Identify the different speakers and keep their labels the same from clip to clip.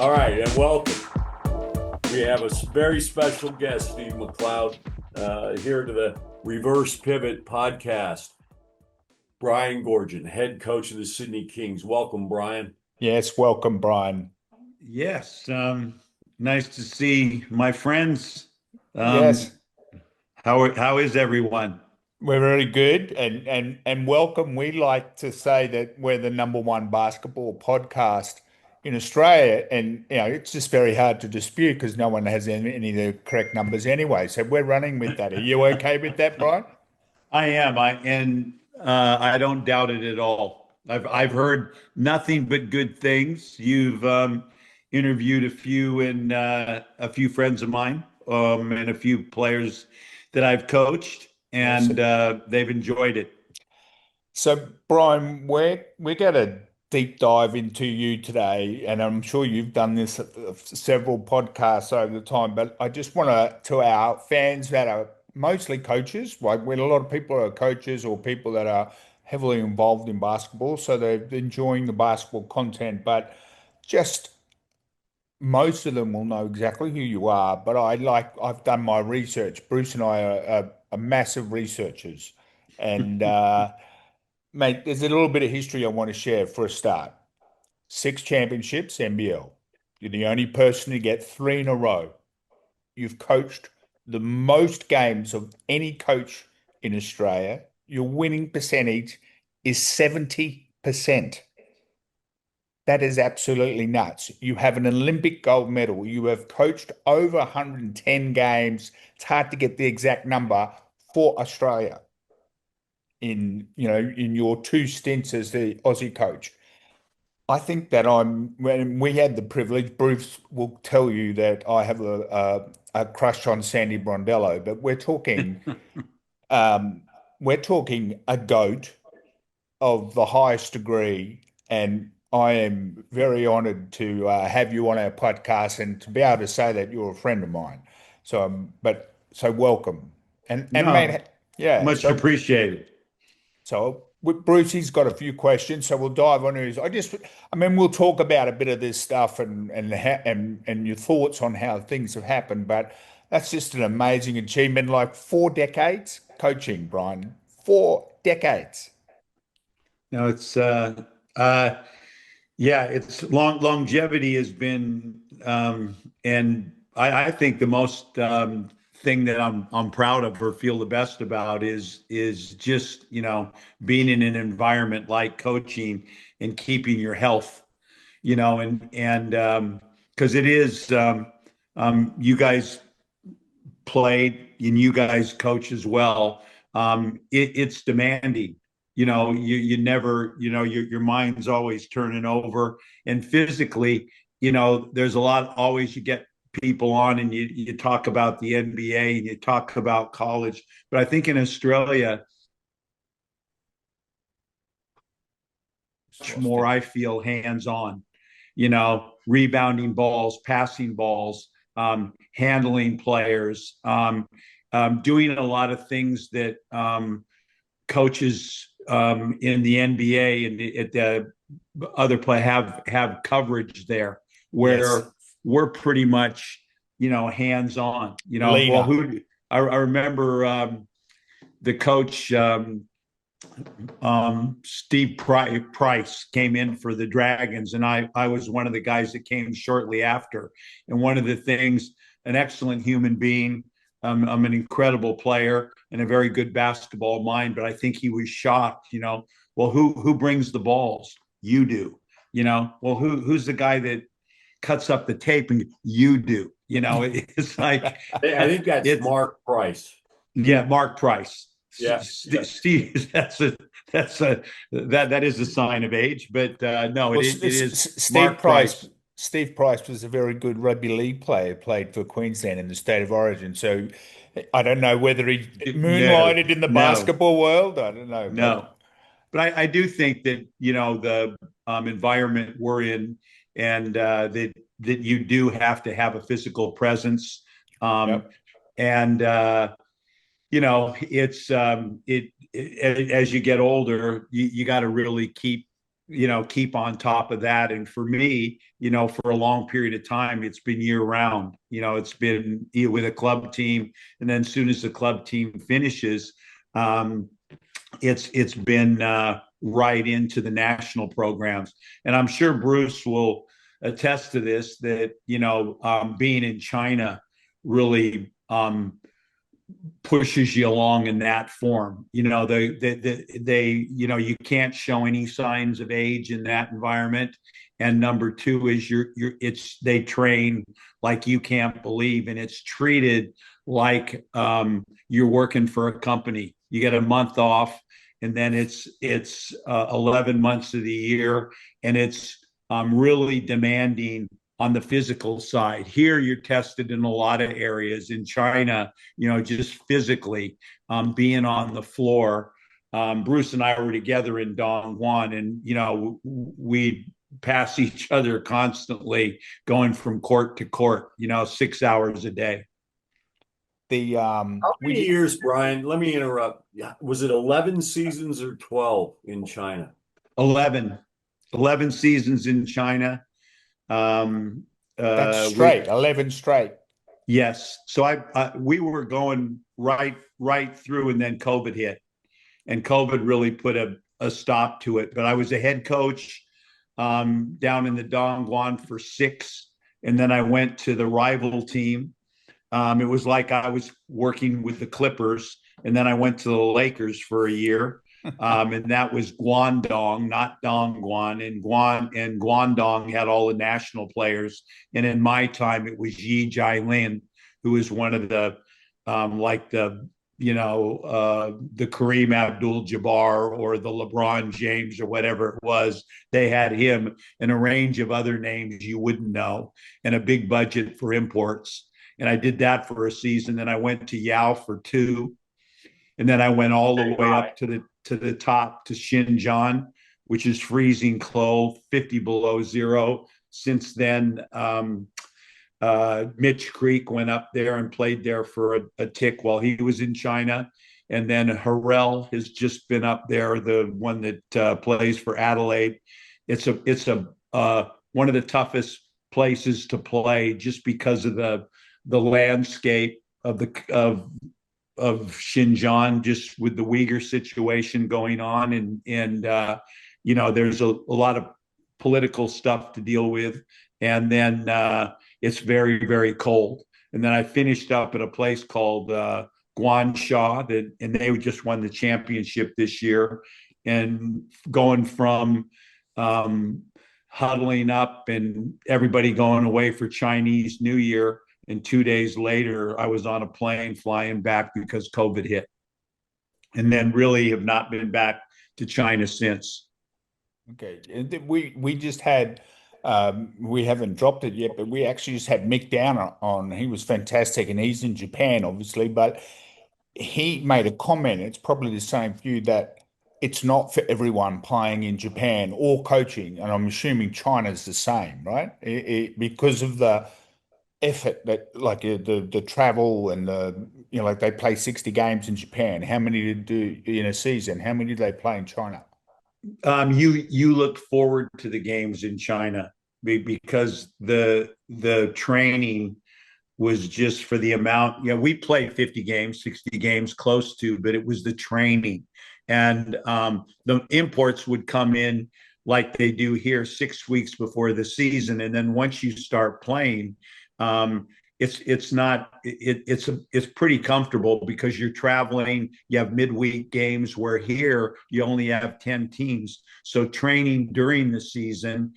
Speaker 1: All right, and welcome. We have a very special guest, Steve McLeod, here to the Reverse Pivot podcast. Brian Goorjian, head coach of the Sydney Kings. Welcome, Brian.
Speaker 2: Yes, welcome, Brian.
Speaker 3: Yes, nice to see my friends.
Speaker 2: Yes,
Speaker 3: How is everyone?
Speaker 2: we're very good and welcome. We like to say that we're the number one basketball podcast in Australia, and it's just very hard to dispute because no one has any of the correct numbers anyway. So we're running with that. Are you okay with that, Brian?
Speaker 3: I am. I don't doubt it at all. I've heard nothing but good things. You've interviewed a few friends of mine, and a few players that I've coached, and
Speaker 2: Awesome.
Speaker 3: they've enjoyed it.
Speaker 2: So, Brian, we're going to deep dive into you today, and I'm sure you've done this at several podcasts over the time. But I just want to our fans that are mostly coaches, like when a lot of people are coaches or people that are heavily involved in basketball, so they're enjoying the basketball content, but just most of them will know exactly who you are. But I've done my research. Bruce and I are massive researchers, and mate, there's a little bit of history I want to share for a start. Six championships, NBL. You're the only person to get three in a row. You've coached the most games of any coach in Australia. Your winning percentage is 70%. That is absolutely nuts. You have an Olympic gold medal. You have coached over 110 games. It's hard to get the exact number for Australia in your two stints as the Aussie coach. I think that when we had the privilege, Bruce will tell you that I have a crush on Sandy Brondello, but um, we're talking a goat of the highest degree, and I am very honored to have you on our podcast and to be able to say that you're a friend of mine. So welcome, and
Speaker 3: No,
Speaker 2: mate, yeah.
Speaker 3: much appreciated.
Speaker 2: So with Bruce, he's got a few questions, so we'll dive on his. I mean, we'll talk about a bit of this stuff and your thoughts on how things have happened. But that's just an amazing achievement. Like 4 decades coaching, Brian. 4 decades.
Speaker 3: No, it's yeah, it's longevity has been, and I think the most thing that I'm proud of or feel the best about is just being in an environment like coaching and keeping your health, and because it is you guys played and you guys coach as well. It's demanding. You never, your mind's always turning over, and physically, there's a lot. Always, you get people on, and you talk about the NBA and you talk about college, but I think in Australia, much more. I feel hands on. Rebounding balls, passing balls, handling players, doing a lot of things that coaches in the NBA and at the other play have coverage there, where
Speaker 2: Yes.
Speaker 3: we're pretty much hands on. Well,
Speaker 2: Leaner.
Speaker 3: I remember the coach Steve Price came in for the Dragons, and I was one of the guys that came shortly after. And one of the things, an excellent human being. I'm an incredible player and a very good basketball mind, but I think he was shocked. Well, who brings the balls? You do. Well, who's the guy that cuts up the tape? And you do. It's like
Speaker 1: I think that's Mark Price.
Speaker 3: Yeah, Mark Price.
Speaker 1: Yeah.
Speaker 3: Steve, that is a sign of age, but no,
Speaker 2: Well,
Speaker 3: it is
Speaker 2: Steve
Speaker 3: Mark
Speaker 2: Price.
Speaker 3: Price.
Speaker 2: Steve Price was a very good rugby league player, played for Queensland in the state of origin. So I don't know whether he
Speaker 3: No,
Speaker 2: moonlighted in the
Speaker 3: no,
Speaker 2: basketball world. I don't know,
Speaker 3: no.
Speaker 2: but
Speaker 3: But I do think that the environment we're in, and that you do have to have a physical presence,
Speaker 2: yep.
Speaker 3: and it's as you get older, you got to really keep keep on top of that. And for me, for a long period of time, it's been year round. It's been with a club team, and then as soon as the club team finishes, it's been right into the national programs. And I'm sure Bruce will attest to this, that being in China really pushes you along in that form. You can't show any signs of age in that environment. And number two is they train like you can't believe, and it's treated like you're working for a company. You get a month off, and then it's 11 months of the year, and it's really demanding on the physical side. Here, you're tested in a lot of areas. In China, just physically being on the floor. Bruce and I were together in Dongguan, and we pass each other constantly, going from court to court. 6 hours a day.
Speaker 1: How many years, Brian? Let me interrupt. Was it 11 seasons or 12 in China?
Speaker 3: 11 seasons in China.
Speaker 2: That's straight, 11 straight.
Speaker 3: Yes. So we were going right through, and then COVID hit, and COVID really put a stop to it. But I was a head coach down in the Dongguan for 6, and then I went to the rival team. It was like I was working with the Clippers, and then I went to the Lakers for a year. And that was Guangdong, not Dongguan. And Guangdong had all the national players. And in my time, it was Yi Jialin, who was one of the the Kareem Abdul-Jabbar or the LeBron James or whatever it was. They had him and a range of other names you wouldn't know, and a big budget for imports. And I did that for a season. Then I went to Yao for 2. And then I went all the way up to the top to Xinjiang, which is freezing cold, 50 below zero. Since then, Mitch Creek went up there and played there for a tick while he was in China. And then Harrell has just been up there, the one that plays for Adelaide. It's one of the toughest places to play, just because of the landscape of Xinjiang, just with the Uyghur situation going on, and there's a lot of political stuff to deal with, and then it's very, very cold. And then I finished up at a place called Guansha, and they just won the championship this year. And going from huddling up and everybody going away for Chinese New Year, and 2 days later, I was on a plane flying back because COVID hit, and then really have not been back to China since.
Speaker 2: Okay, we just had we haven't dropped it yet, but we actually just had Mick Downer on. He was fantastic, and he's in Japan, obviously, but he made a comment. It's probably the same for you, that it's not for everyone playing in Japan or coaching, and I'm assuming China's the same, right? Because of the effort that, like the travel and like they play 60 games in Japan. How many did do in a season? How many do they play in China?
Speaker 3: You look forward to the games in China because the training was just for the amount. We played 50 games, 60 games, close to, but it was the training. And the imports would come in like they do here 6 weeks before the season, and then once you start playing, it's pretty comfortable because you're traveling. You have midweek games, where here you only have 10 teams. So training during the season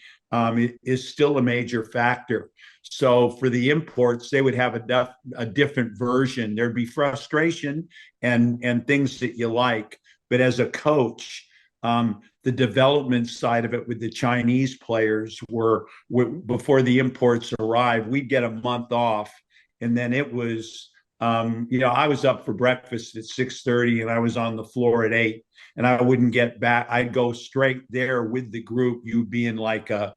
Speaker 3: is still a major factor. So for the imports, they would have a different version. There'd be frustration and things that you like, but as a coach, the development side of it with the Chinese players were before the imports arrived, we'd get a month off. And then it was, I was up for breakfast at 6:30 and I was on the floor at 8, and I wouldn't get back. I'd go straight there with the group. You'd be in like a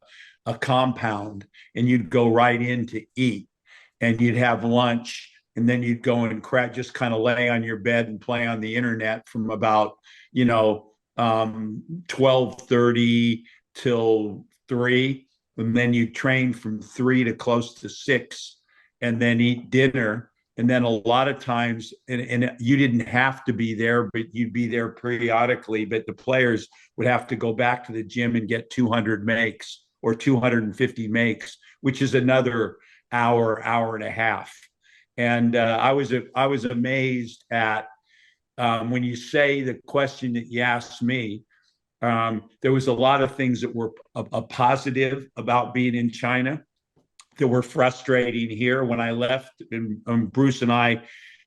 Speaker 3: compound, and you'd go right in to eat, and you'd have lunch, and then you'd go and just kind of lay on your bed and play on the internet from about, 12:30 till 3, and then you train from 3 to close to 6, and then eat dinner. And then a lot of times, and you didn't have to be there, but you'd be there periodically. But the players would have to go back to the gym and get 200 makes or 250 makes, which is another hour and a half. And I was amazed at when you say the question that you asked me. There was a lot of things that were a positive about being in China that were frustrating here. When I left, and Bruce and I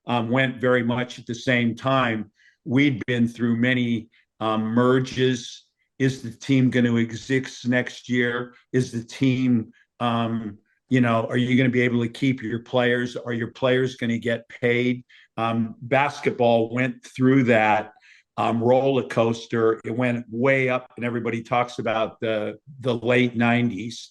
Speaker 3: went very much at the same time. We'd been through many merges. Is the team going to exist next year? Is the team, are you going to be able to keep your players? Are your players going to get paid? Basketball went through that roller coaster. It went way up, and everybody talks about the late 90s.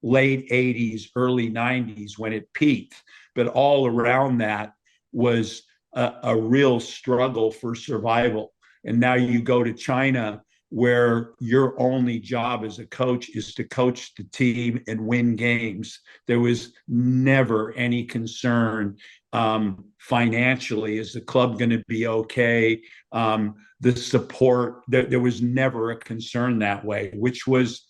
Speaker 3: Late 80s, early 90s when it peaked. But all around that was a real struggle for survival. And now you go to China, where your only job as a coach is to coach the team and win games. There was never any concern financially. Is the club going to be okay? The support, there was never a concern that way, which was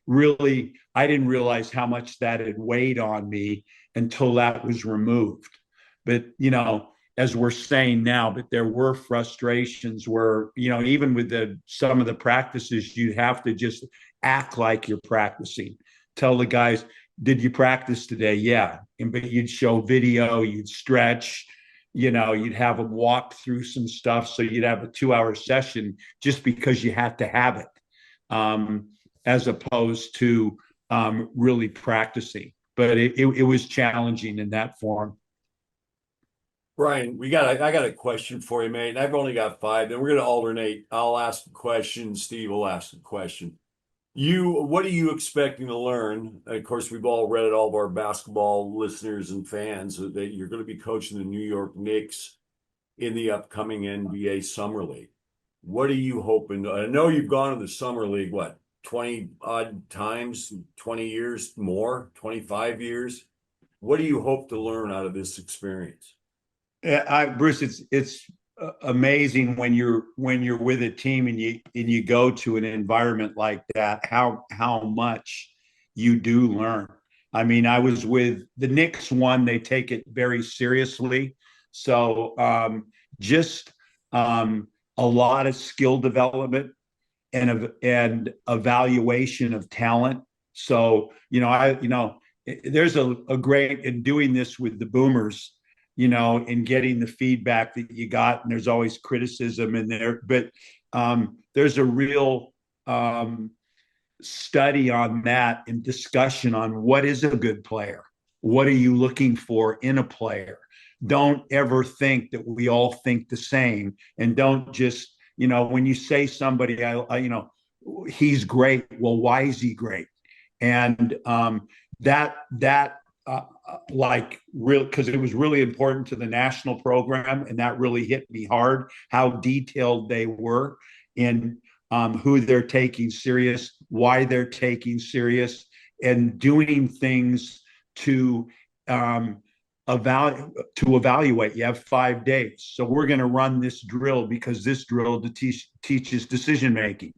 Speaker 3: really, I didn't realize how much that had weighed on me until that was removed. But, as we're saying now, but there were frustrations where, even with some of the practices, you have to just act like you're practicing. Tell the guys, did you practice today? Yeah. But you'd show video, you'd stretch, you'd have them walk through some stuff. So you'd have a 2-hour session just because you had to have it. As opposed to really practicing. But it was challenging in that form.
Speaker 1: Brian, I got a question for you, mate. I've only got 5. Then we're going to alternate. I'll ask a question. Steve will ask a question. What are you expecting to learn? Of course, we've all read it, all of our basketball listeners and fans, that you're going to be coaching the New York Knicks in the upcoming NBA Summer League. What are you hoping? I know you've gone to the Summer League, 20 odd times, 20 years more, 25 years. What do you hope to learn out of this experience?
Speaker 3: Bruce, it's amazing when you're with a team and you go to an environment like that, how much you do learn. I mean, I was with the Knicks one, they take it very seriously. So just a lot of skill development and evaluation of talent. So, there's a great, in doing this with the Boomers, in getting the feedback that you got, and there's always criticism in there, but there's a real study on that and discussion on what is a good player. What are you looking for in a player? Don't ever think that we all think the same, and don't just, when you say somebody, he's great. Well, why is he great? And because it was really important to the national program, and that really hit me hard, how detailed they were in who they're taking serious, why they're taking serious, and doing things to evaluate. You have 5 days. So we're going to run this drill because this drill teaches decision making.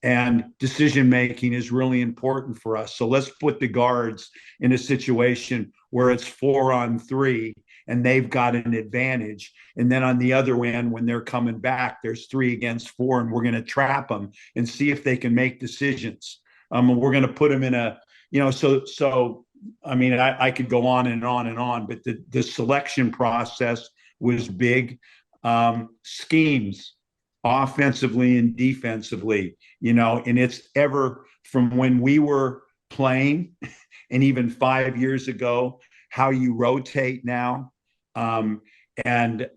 Speaker 3: And decision making is really important for us. So let's put the guards in a situation where it's 4-on-3 and they've got an advantage. And then on the other end, when they're coming back, there's 3 against 4, and we're going to trap them and see if they can make decisions. We're going to put them in a, I mean, I could go on and on and on, but the selection process was big. Schemes, offensively and defensively, and it's ever from when we were playing and even 5 years ago, how you rotate now, and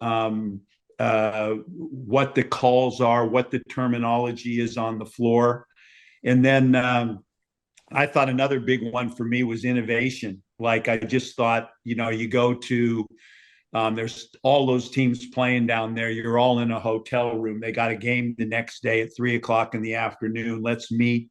Speaker 3: what the calls are, what the terminology is on the floor. And then I thought another big one for me was innovation. Like, I just thought, you go to There's all those teams playing down there. You're all in a hotel room. They got a game the next day at 3 o'clock in the afternoon. Let's meet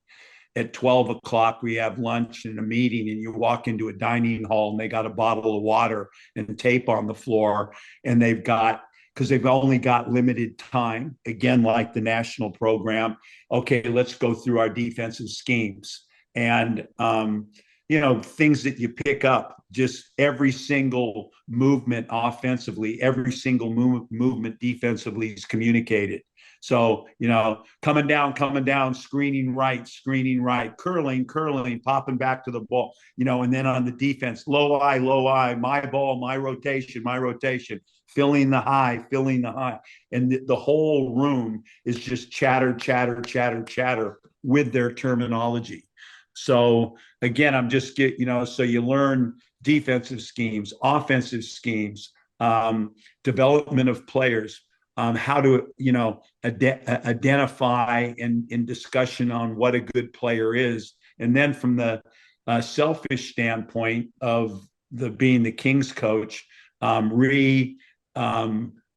Speaker 3: at 12 o'clock. We have lunch and a meeting, and you walk into a dining hall and they got a bottle of water and tape on the floor. And they've got, because they've only got limited time, again, like the national program. Okay, let's go through our defensive schemes. And, things that you pick up, just every single movement offensively, every single movement defensively is communicated. So, coming down, screening right, curling, popping back to the ball, and then on the defense, low eye, my ball, my rotation, filling the high. And the whole room is just chatter with their terminology. So again, I'm just so you learn defensive schemes, offensive schemes, development of players, how to, identify in discussion on what a good player is. And then from the selfish standpoint of being the Kings coach,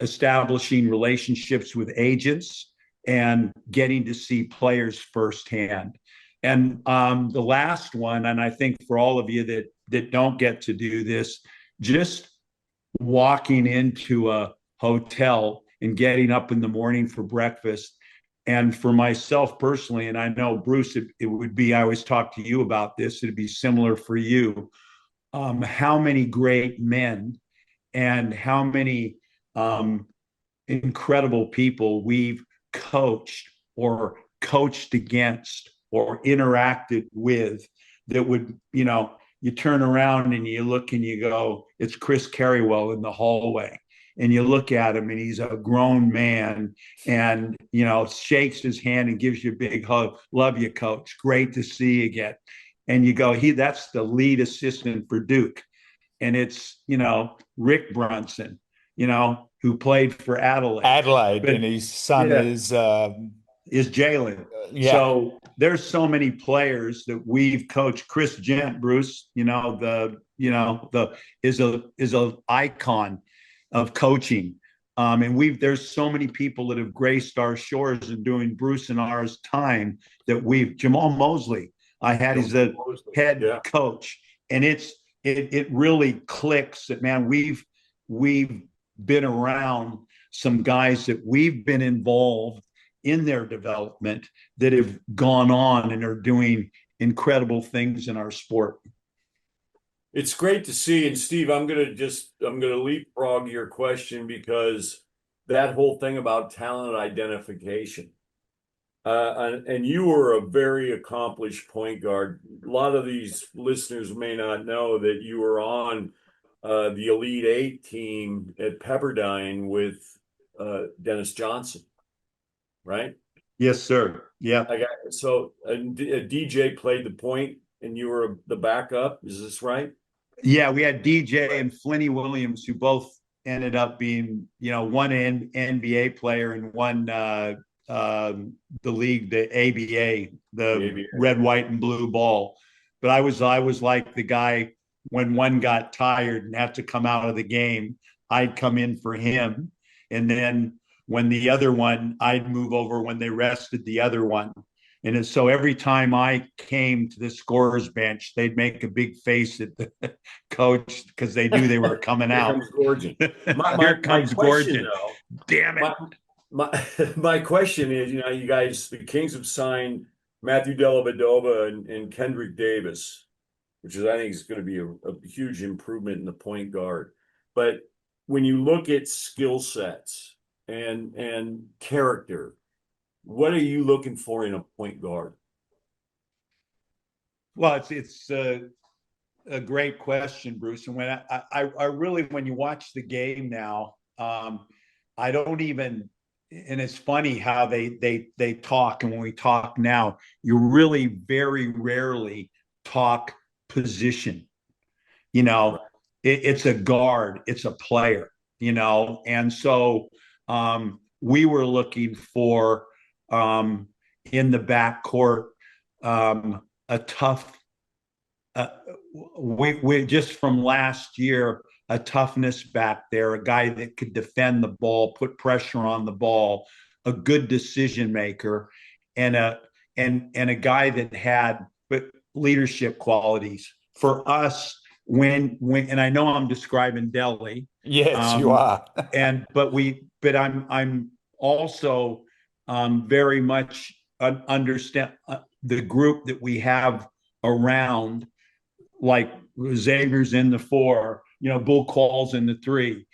Speaker 3: establishing relationships with agents and getting to see players firsthand. And the last one, and I think for all of you that don't get to do this, just walking into a hotel and getting up in the morning for breakfast. And for myself personally, and I know, Bruce, it would be, I always talk to you about this, it'd be similar for you, how many great men and how many incredible people we've coached or coached against or interacted with that would, you turn around and you look and you go, it's Chris Carrywell in the hallway. And you look at him and he's a grown man and, shakes his hand and gives you a big hug. Love you, coach. Great to see you again. And you go, that's the lead assistant for Duke. And it's, Rick Brunson, who played for Adelaide.
Speaker 2: And his son is
Speaker 3: Jalen.
Speaker 2: Yeah.
Speaker 3: So there's so many players that we've coached. Chris Gent, Bruce, is a icon of coaching. And there's so many people that have graced our shores and doing Bruce and ours time that Jamal Mosley, I had as the head coach. And it really clicks that, man, we've been around some guys that we've been involved in their development that have gone on and are doing incredible things in our sport.
Speaker 1: It's great to see. And Steve, I'm going to leapfrog your question because that whole thing about talent identification, and you were a very accomplished point guard. A lot of these listeners may not know that you were on the Elite Eight team at Pepperdine with Dennis Johnson, right?
Speaker 3: Yes, sir. Yeah.
Speaker 1: So DJ played the point and you were the backup. Is this right?
Speaker 3: Yeah, we had DJ and Flinny Williams, who both ended up being, one NBA player and one the league, the ABA, the ABA. Red, white, and blue ball. But I was like the guy when one got tired and had to come out of the game, I'd come in for him. And then when the other one, I'd move over when they rested the other one. And so every time I came to the scorer's bench, they'd make a big face at the coach because they knew they were coming out.
Speaker 1: Here comes Goorjian.
Speaker 3: Here comes Goorjian. Damn
Speaker 1: it. My question is, you guys, the Kings have signed Matthew Dellavedova and Kendrick Davis, which I think is going to be a huge improvement in the point guard. But when you look at skill sets and character, what are you looking for in a point guard?
Speaker 3: Well, it's a great question, Bruce. And when I really, when you watch the game now, I don't even, and it's funny how they talk. And when we talk now, you really very rarely talk position. It's a guard, it's a player, and so we were looking for in the backcourt a tough we just from last year, a toughness back there, a guy that could defend the ball, put pressure on the ball, a good decision maker, and a guy that had leadership qualities. For us, when and I know I'm describing Delhi,
Speaker 2: Yes, you are.
Speaker 3: but I'm also very much understand the group that we have around, like Xavier's in the 4, Bull Call's in the 3,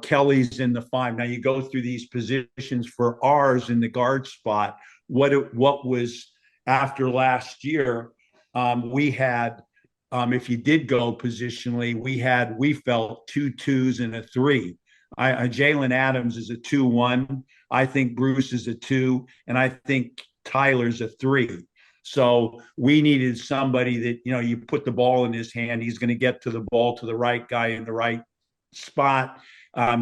Speaker 3: Kelly's in the 5. Now you go through these positions for ours in the guard spot. What was after last year, we had, if you did go positionally, we felt 2 2s and a 3. Jalen Adams is a 2-1. I think Bruce is a 2, and I think Tyler's a 3. So we needed somebody that, you put the ball in his hand, he's going to get to the ball to the right guy in the right spot.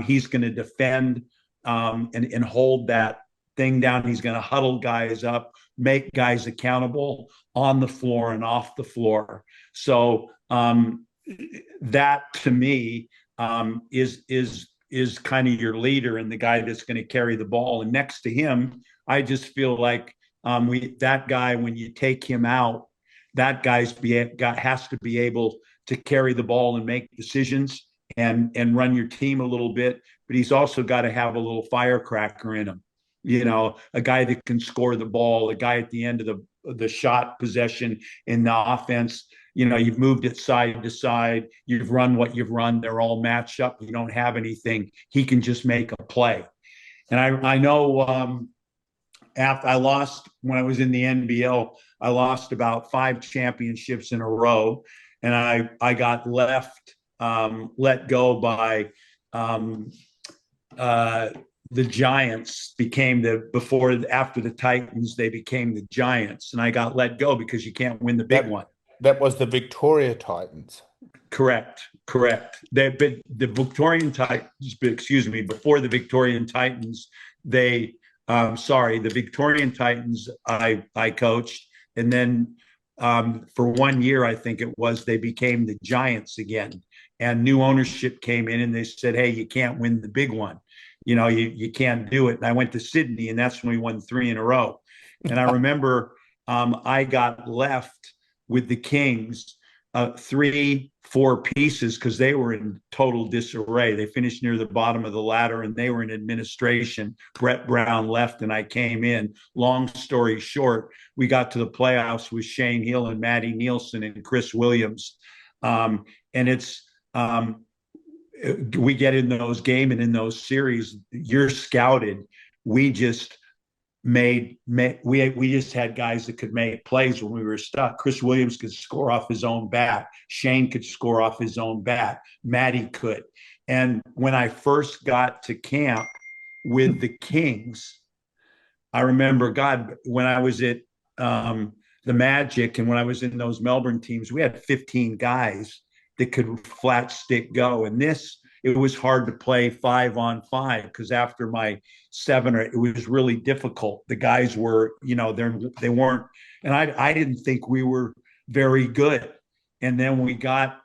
Speaker 3: He's going to defend and hold that thing down. He's going to huddle guys up, make guys accountable on the floor and off the floor. So that to me is kind of your leader and the guy that's going to carry the ball. And next to him, I just feel like that guy, when you take him out, that has to be able to carry the ball and make decisions and run your team a little bit. But he's also got to have a little firecracker in him. A guy that can score the ball, a guy at the end of the shot possession in the offense. You've moved it side to side. You've run what you've run. They're all matched up. You don't have anything. He can just make a play. And I know after I lost when I was in the NBL, I lost about 5 championships in a row, and I got let go by the Giants. After the Titans, they became the Giants, and I got let go because you can't win the big one.
Speaker 2: That was the Victoria Titans.
Speaker 3: Correct. The Victorian Titans, excuse me, before the Victorian Titans, the Victorian Titans I coached, and then for 1 year, I think it was, they became the Giants again, and new ownership came in and they said, hey, you can't win the big one. You can't do it. And I went to Sydney, and that's when we won 3 in a row. And I remember I got left with the Kings 3-4 pieces because they were in total disarray. They finished near the bottom of the ladder, and they were in administration. Brett Brown left, and I came in. Long story short, we got to the playoffs with Shane Hill and Matty Nielsen and Chris Williams. And it's we get in those games and in those series, you're scouted. We just we just had guys that could make plays when we were stuck. Chris Williams could score off his own bat. Shane could score off his own bat. Matty could. And when I first got to camp with the Kings, I remember, when I was at the Magic and when I was in those Melbourne teams, we had 15 guys that could flat stick go. And it was hard to play 5-on-5 because after my 7, it was really difficult. The guys were, they weren't, and I didn't think we were very good. And then we got,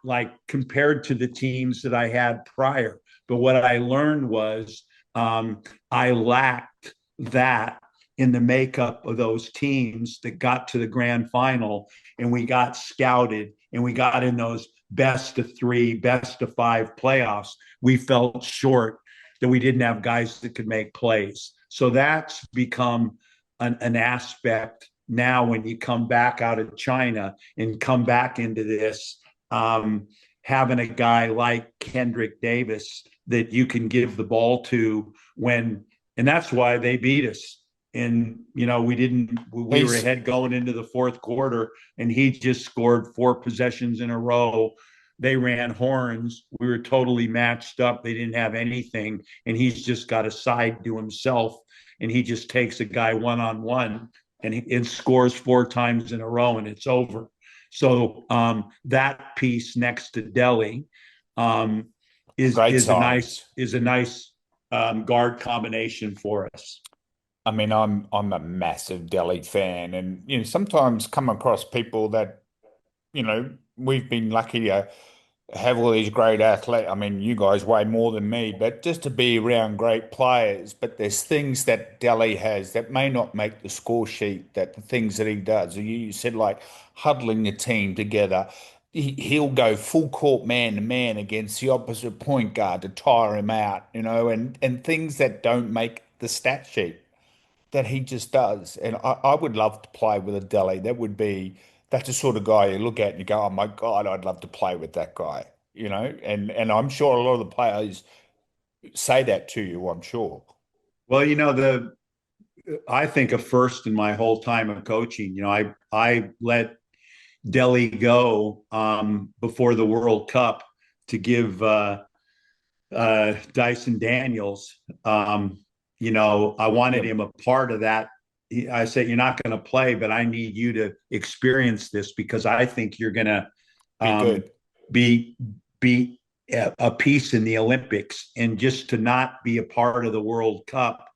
Speaker 3: compared to the teams that I had prior. But what I learned was I lacked that in the makeup of those teams that got to the grand final, and we got scouted and we got in those best of 3, best of 5 playoffs. We felt short that we didn't have guys that could make plays. So that's become an aspect now when you come back out of China and come back into this, having a guy like Kendrick Davis that you can give the ball to and that's why they beat us. And, we were ahead going into the 4th quarter, and he just scored 4 possessions in a row. They ran horns. We were totally matched up. They didn't have anything. And he's just got a side to himself. And he just takes a guy one-on-one and scores 4 times in a row, and it's over. So that piece next to Delhi is a nice guard combination for us.
Speaker 2: I mean, I'm a massive Delhi fan, and sometimes come across people that we've been lucky to have all these great athletes. I mean, you guys weigh more than me, but just to be around great players. But there's things that Delhi has that may not make the score sheet, that the things that he does. You said like huddling the team together. He'll go full court man to man against the opposite point guard to tire him out, and things that don't make the stat sheet that he just does. And I would love to play with a Delhi. That's the sort of guy you look at and you go, oh my God, I'd love to play with that guy, and I'm sure a lot of the players say that to you, I'm sure.
Speaker 3: Well, I think a first in my whole time of coaching. I let Delhi go before the World Cup to give Dyson Daniels. I wanted him a part of that. I said, you're not going to play, but I need you to experience this because I think you're going to
Speaker 2: Be good.
Speaker 3: be a piece in the Olympics, and just to not be a part of the World Cup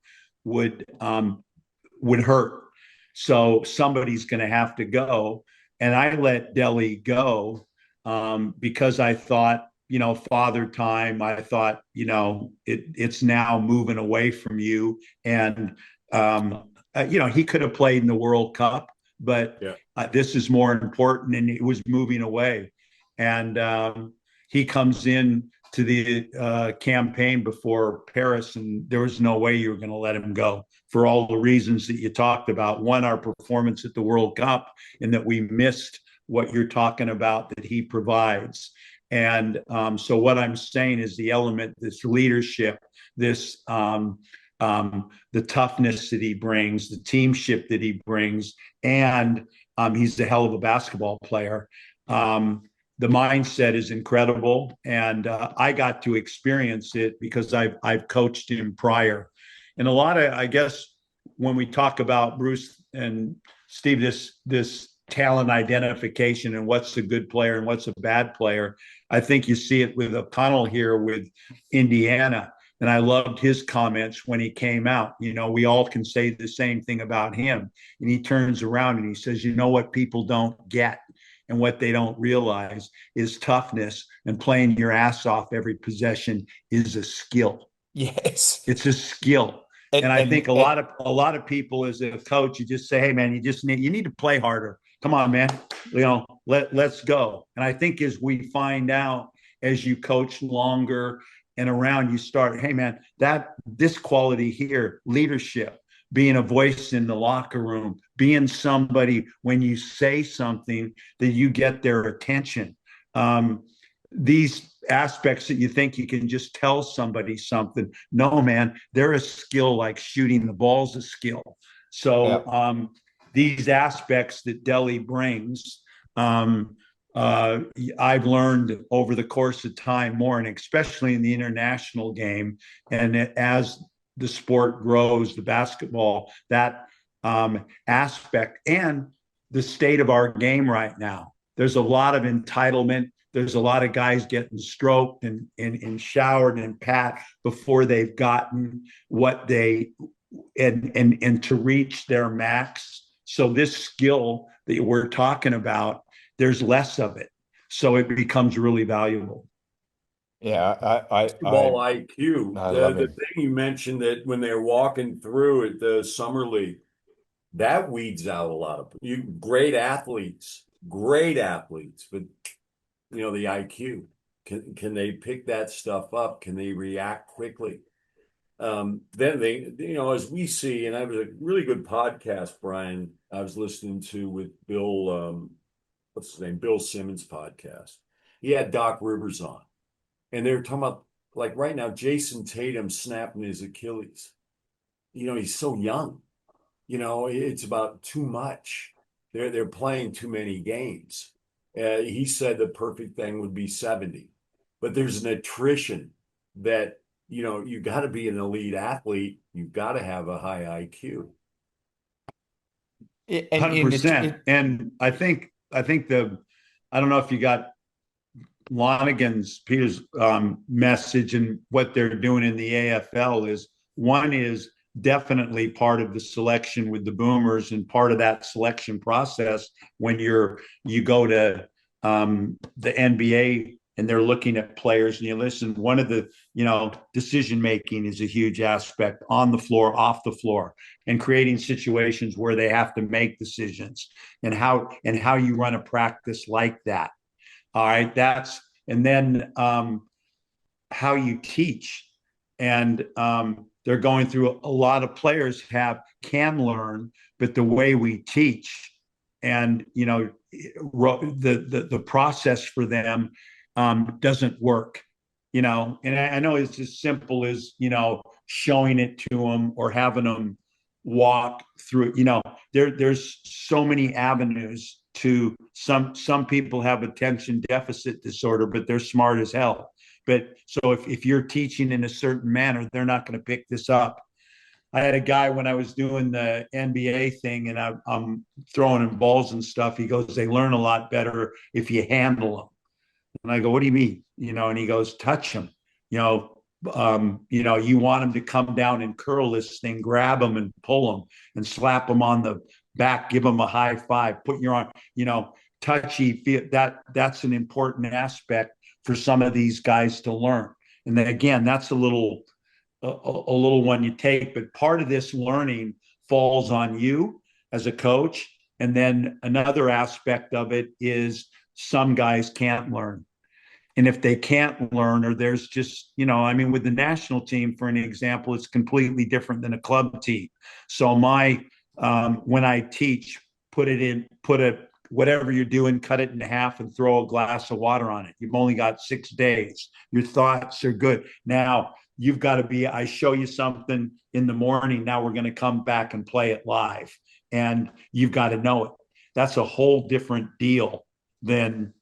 Speaker 3: would hurt. So somebody's going to have to go, and I let Delhi go because I thought, father time. I thought, it's now moving away from you, and he could have played in the World Cup, but
Speaker 1: Yeah.
Speaker 3: This is more important, and it was moving away. And he comes in to the campaign before Paris, and there was no way you were going to let him go for all the reasons that you talked about. One, our performance at the World Cup, and that we missed what you're talking about that he provides. And so what I'm saying is the element, this leadership, this the toughness that he brings, the teamship that he brings, and he's a hell of a basketball player. The mindset is incredible, and I got to experience it because I've coached him prior. And a lot of, I guess, when we talk about Bruce and Steve, this talent identification and what's a good player and what's a bad player, I think you see it with O'Connell here with Indiana. And I loved his comments when he came out. We all can say the same thing about him. And he turns around and he says, what people don't get and what they don't realize is toughness, and playing your ass off every possession is a skill.
Speaker 2: Yes.
Speaker 3: It's a skill. And I think a lot of people, as a coach, you just say, hey man, you need to play harder. Come on, man. Let's go. And I think as we find out, as you coach longer and around, you start, hey man, this quality here, leadership, being a voice in the locker room, being somebody when you say something that you get their attention. These aspects that you think you can just tell somebody something. No, man, they're a skill, like shooting the ball's a skill. So these aspects that Delhi brings, I've learned over the course of time more, and especially in the international game. And as the sport grows, the basketball, that aspect, and the state of our game right now, there's a lot of entitlement. There's a lot of guys getting stroked and showered and pat before they've gotten what they and to reach their max. So this skill that we're talking about, there's less of it. So it becomes really valuable.
Speaker 2: Yeah,
Speaker 1: Ball IQ.
Speaker 2: I love
Speaker 1: The
Speaker 2: him.
Speaker 1: thing you mentioned, that when they're walking through at the summer league, that weeds out a lot of great athletes, but the IQ. Can they pick that stuff up? Can they react quickly? Then they, as we see, and I was a really good podcast, Brian, I was listening to with Bill, what's his name? Bill Simmons podcast. He had Doc Rivers on, and they were talking about, like, right now, Jason Tatum snapping his Achilles. He's so young. It's about too much. They're playing too many games. He said the perfect thing would be 70, but there's an attrition that, you got to be an elite athlete. You've got to have a high IQ.
Speaker 3: 100%. And I think I don't know if you got Peter's message, and what they're doing in the AFL is, one is definitely part of the selection with the Boomers, and part of that selection process when you go to the NBA and they're looking at players, and you listen. One of the, decision making is a huge aspect on the floor, off the floor, and creating situations where they have to make decisions, and how you run a practice like that. All right, and then how you teach, and they're going through a lot of players can learn, but the way we teach, and the process for them doesn't work. And I know it's as simple as showing it to them or having them walk through. There's so many avenues to some people have attention deficit disorder, but they're smart as hell. But so if you're teaching in a certain manner, they're not going to pick this up. I had a guy when I was doing the NBA thing, and I'm throwing in balls and stuff. He goes, "They learn a lot better if you handle them." And I go, "What do you mean?" And he goes, "Touch them. You want them to come down and curl this thing, grab them and pull them and slap them on the back, give them a high five, put your arm, touchy. That's an important aspect for some of these guys to learn. And then again, that's a little one you take, but part of this learning falls on you as a coach. And then another aspect of it is some guys can't learn. And if they can't learn, or there's just, with the national team, for an example, it's completely different than a club team. So when I teach, whatever you're doing, cut it in half and throw a glass of water on it. You've only got 6 days. Your thoughts are good. Now you've got to I show you something in the morning. Now we're going to come back and play it live. And you've got to know it. That's a whole different deal than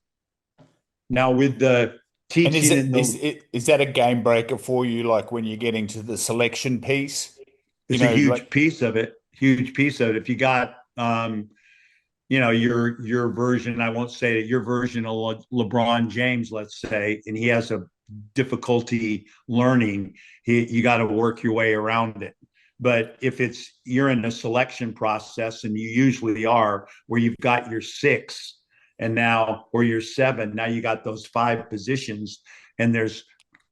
Speaker 3: now with the teaching.
Speaker 2: And is that a game breaker for you? Like when you're getting to the selection piece?
Speaker 3: It's a huge piece of it. Huge piece of it. If you got, your version, I won't say it, your version of LeBron James, let's say, and he has a difficulty learning, you got to work your way around it. But if you're in a selection process, and you usually are, where you've got your 6 and now, or your 7, now you got those 5 positions and there's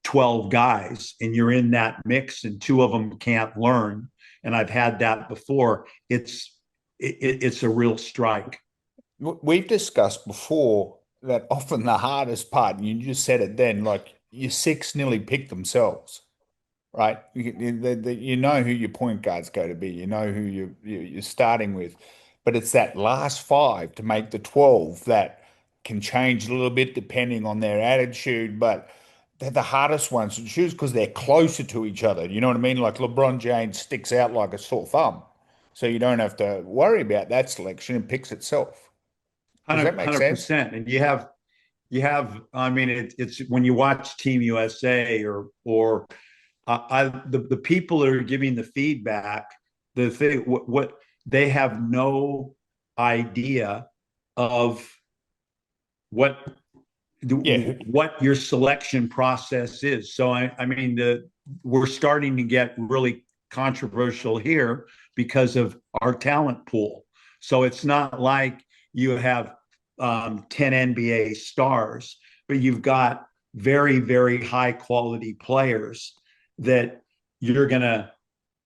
Speaker 3: 12 guys and you're in that mix and 2 of them can't learn. And I've had that before. It's a real strike.
Speaker 2: We've discussed before that often the hardest part, and you just said it then, like your 6 nearly pick themselves, right? You know who your point guard's going to be, you know who you're starting with, but it's that last 5 to make the 12 that can change a little bit depending on their attitude, but they're the hardest ones to choose because they're closer to each other. You know what I mean? Like LeBron James sticks out like a sore thumb. So you don't have to worry about that selection. It picks itself. Does that make
Speaker 3: 100%.
Speaker 2: sense?
Speaker 3: And you have, it's when you watch Team USA or the people that are giving the feedback, the thing, what they have no idea of what your selection process is. So we're starting to get really controversial here because of our talent pool. So it's not like you have 10 NBA stars, but you've got very, very high quality players that you're going to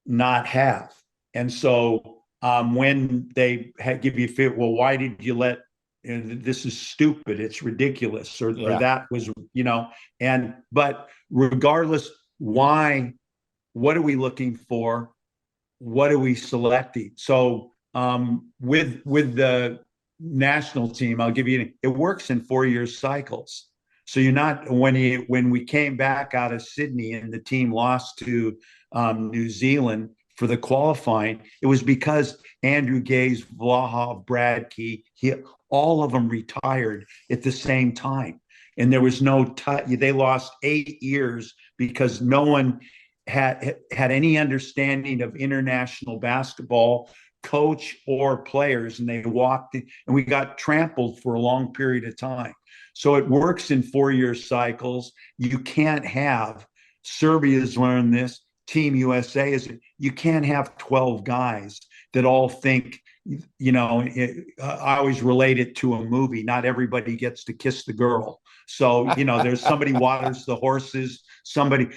Speaker 3: not have. And so when they give you fear, well, why did you let, this is stupid, it's ridiculous, or that was, but regardless, why, what are we looking for? What are we selecting? So with the national team, I'll give you, it works in 4-year cycles. So you're not, when we came back out of Sydney and the team lost to New Zealand for the qualifying, it was because Andrew Gaze, Vlahov, Brad Key, all of them retired at the same time. And there was no they lost 8 years because no one had any understanding of international basketball, coach or players, and they walked in, and we got trampled for a long period of time. So it works in 4-year cycles. You can't have, Serbia's learned this, Team USA is, you can't have 12 guys that all think, I always relate it to a movie. Not everybody gets to kiss the girl. So, there's somebody waters the horses, somebody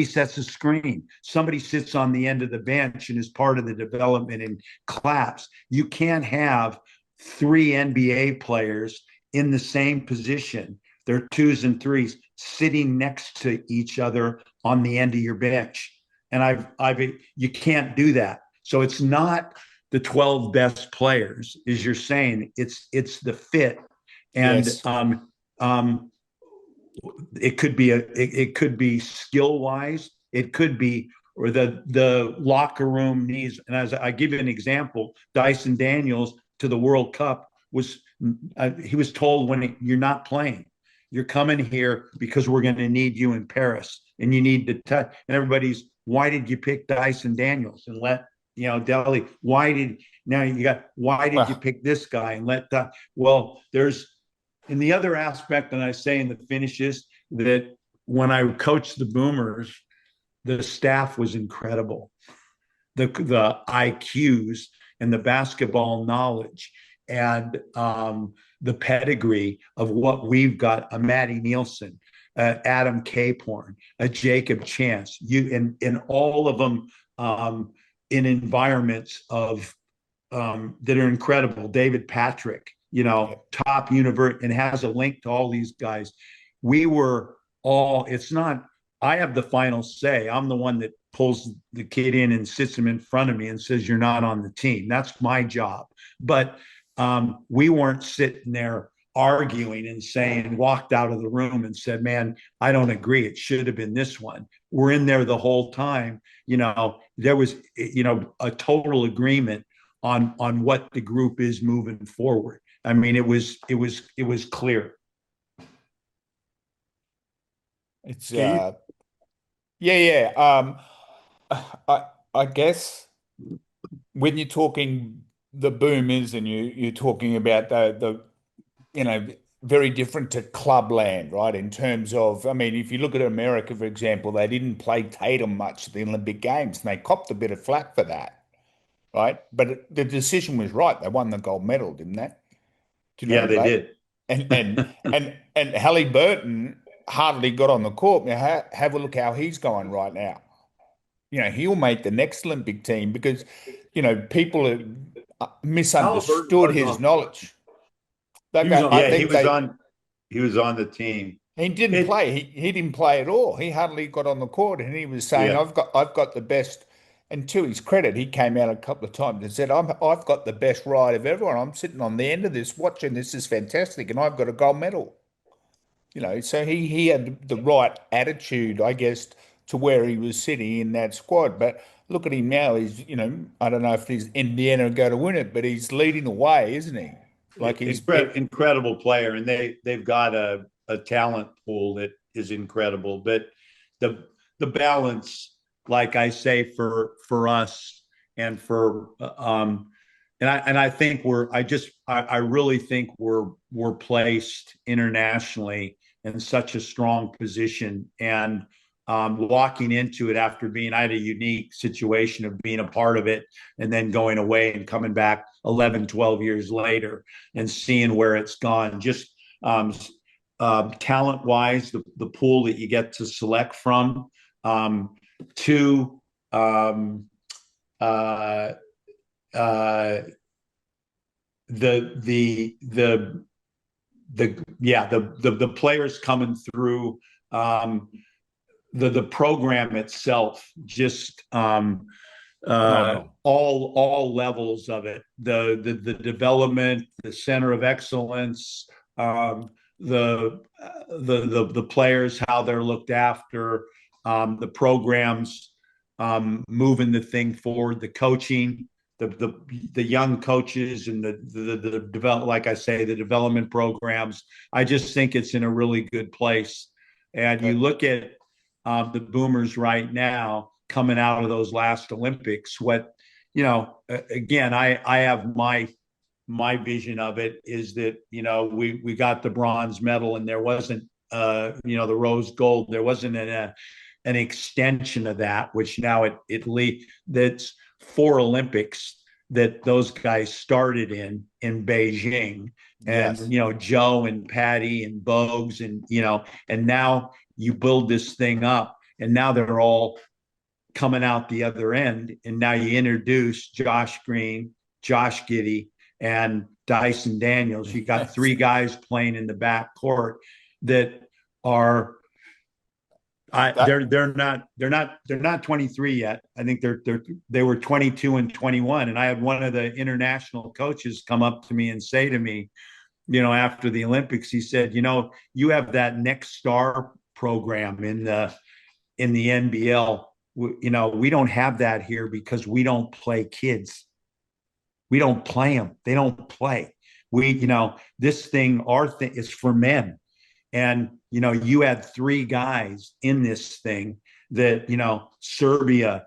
Speaker 3: sets a screen, somebody sits on the end of the bench and is part of the development and claps. You can't have three NBA players in the same position. They're twos and threes sitting next to each other on the end of your bench. And you can't do that. So it's not the 12 best players, as you're saying. It's the fit. And
Speaker 2: Yes.
Speaker 3: it could be skill wise. It could be, or the locker room needs. And as I give you an example, Dyson Daniels to the World Cup he was told you're not playing. You're coming here because we're going to need you in Paris, and you need to touch. And everybody's, why did you pick Dyson Daniels and let Delhi? Why did you pick this guy and let that? Well, and the other aspect, and I say in the finishes, that when I coached the Boomers, the staff was incredible. The IQs and the basketball knowledge and the pedigree of what we've got: a Matty Nielsen, Adam Caporn, a Jacob Chance, and all of them in environments of that are incredible. David Patrick, top university, and has a link to all these guys. We were all. It's not. I have the final say. I'm the one that pulls the kid in and sits him in front of me and says, "You're not on the team." That's my job. But we weren't sitting there arguing and walked out of the room and said, "Man, I don't agree. It should have been this one." We're in there the whole time. There was, a total agreement on what the group is moving forward. I mean, it was clear.
Speaker 2: It's yeah. I guess when you're talking the Boomers and you're talking about the very different to clubland, right? In terms of, I mean, if you look at America, for example, they didn't play Tatum much at the Olympic Games, and they copped a bit of flack for that, right? But the decision was right. They won the gold medal, didn't they? Do you know
Speaker 3: They
Speaker 2: that?
Speaker 3: did.
Speaker 2: And Halliburton hardly got on the court. Now, have a look how he's going right now. He'll make the next Olympic team because, people have misunderstood his knowledge.
Speaker 3: He was on the team.
Speaker 2: He didn't play. He didn't play at all. He hardly got on the court, and he was saying, "I've got the best." And to his credit, he came out a couple of times and said, "I've got the best ride of everyone. I'm sitting on the end of this, watching this is fantastic, and I've got a gold medal." So he had the right attitude, I guess, to where he was sitting in that squad. But look at him now. He's, I don't know if he's Indiana going to win it, but he's leading the way, isn't he? Like he's
Speaker 3: incredible player, and they've got a talent pool that is incredible. But the balance, like I say, for us and for I think I really think we're placed internationally in such a strong position. And walking into it after I had a unique situation of being a part of it and then going away and coming back 11, 12 years later and seeing where it's gone. Just talent wise, the pool that you get to select from, to the players coming through, the program itself, just all levels of it, the development, the center of excellence, the players, how they're looked after, the programs moving the thing forward, the coaching, the young coaches, and the develop, like I say, the development programs. I just think it's in a really good place. And you look at the Boomers right now coming out of those last Olympics. Again, I have my vision of it is that we got the bronze medal, and there wasn't the rose gold. There wasn't an extension of that, which now that's 4 Olympics that those guys started in Beijing, and
Speaker 2: Yes.
Speaker 3: Joe and Patty and Bogues, and now you build this thing up, and now they're all coming out the other end, and now you introduce Josh Green, Josh Giddey, and Dyson Daniels. You got three guys playing in the back court that are they're not 23 yet. I think they were 22 and 21. And I had one of the international coaches come up to me and say to me, after the Olympics, he said, you have that next star program in the NBL. We don't have that here because we don't play kids. We don't play them. They don't play. This thing, our thing is for men. And, you had three guys in this thing that, Serbia,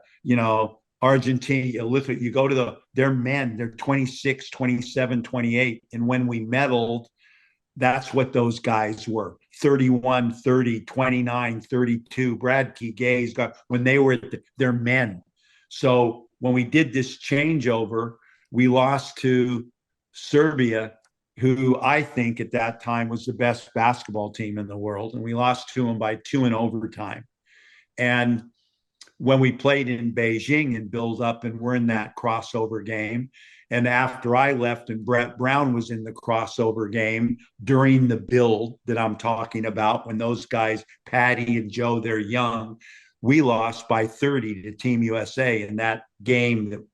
Speaker 3: Argentina, Lithuania, you go to they're men, they're 26, 27, 28. And when we medaled, that's what those guys were. 31, 30, 29, 32. Brad Key Gays when they were they're men. So when we did this changeover, we lost to Serbia, who I think at that time was the best basketball team in the world. And we lost to them by 2 in overtime. And when we played in Beijing and build up and we're in that crossover game, and after I left and Brett Brown was in the crossover game during the build that I'm talking about, when those guys, Patty and Joe, they're young, we lost by 30 to Team USA in that game.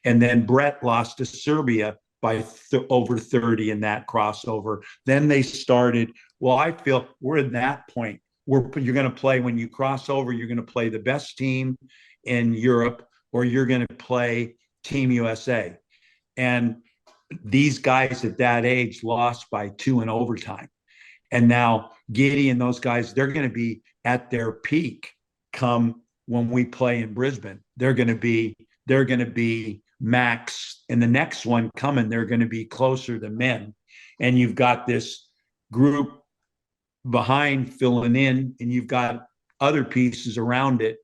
Speaker 3: And then Brett lost to Serbia by over 30 in that crossover. Then they started, I feel we're at that point where you're going to play, when you cross over, you're going to play the best team in Europe, or you're going to play Team USA. And these guys at that age lost by 2 in overtime. And now Giddey and those guys, they're going to be at their peak come when we play in Brisbane. They're going to be max, and the next one coming, they're going to be closer to men. And you've got this group behind filling in, and you've got other pieces around it,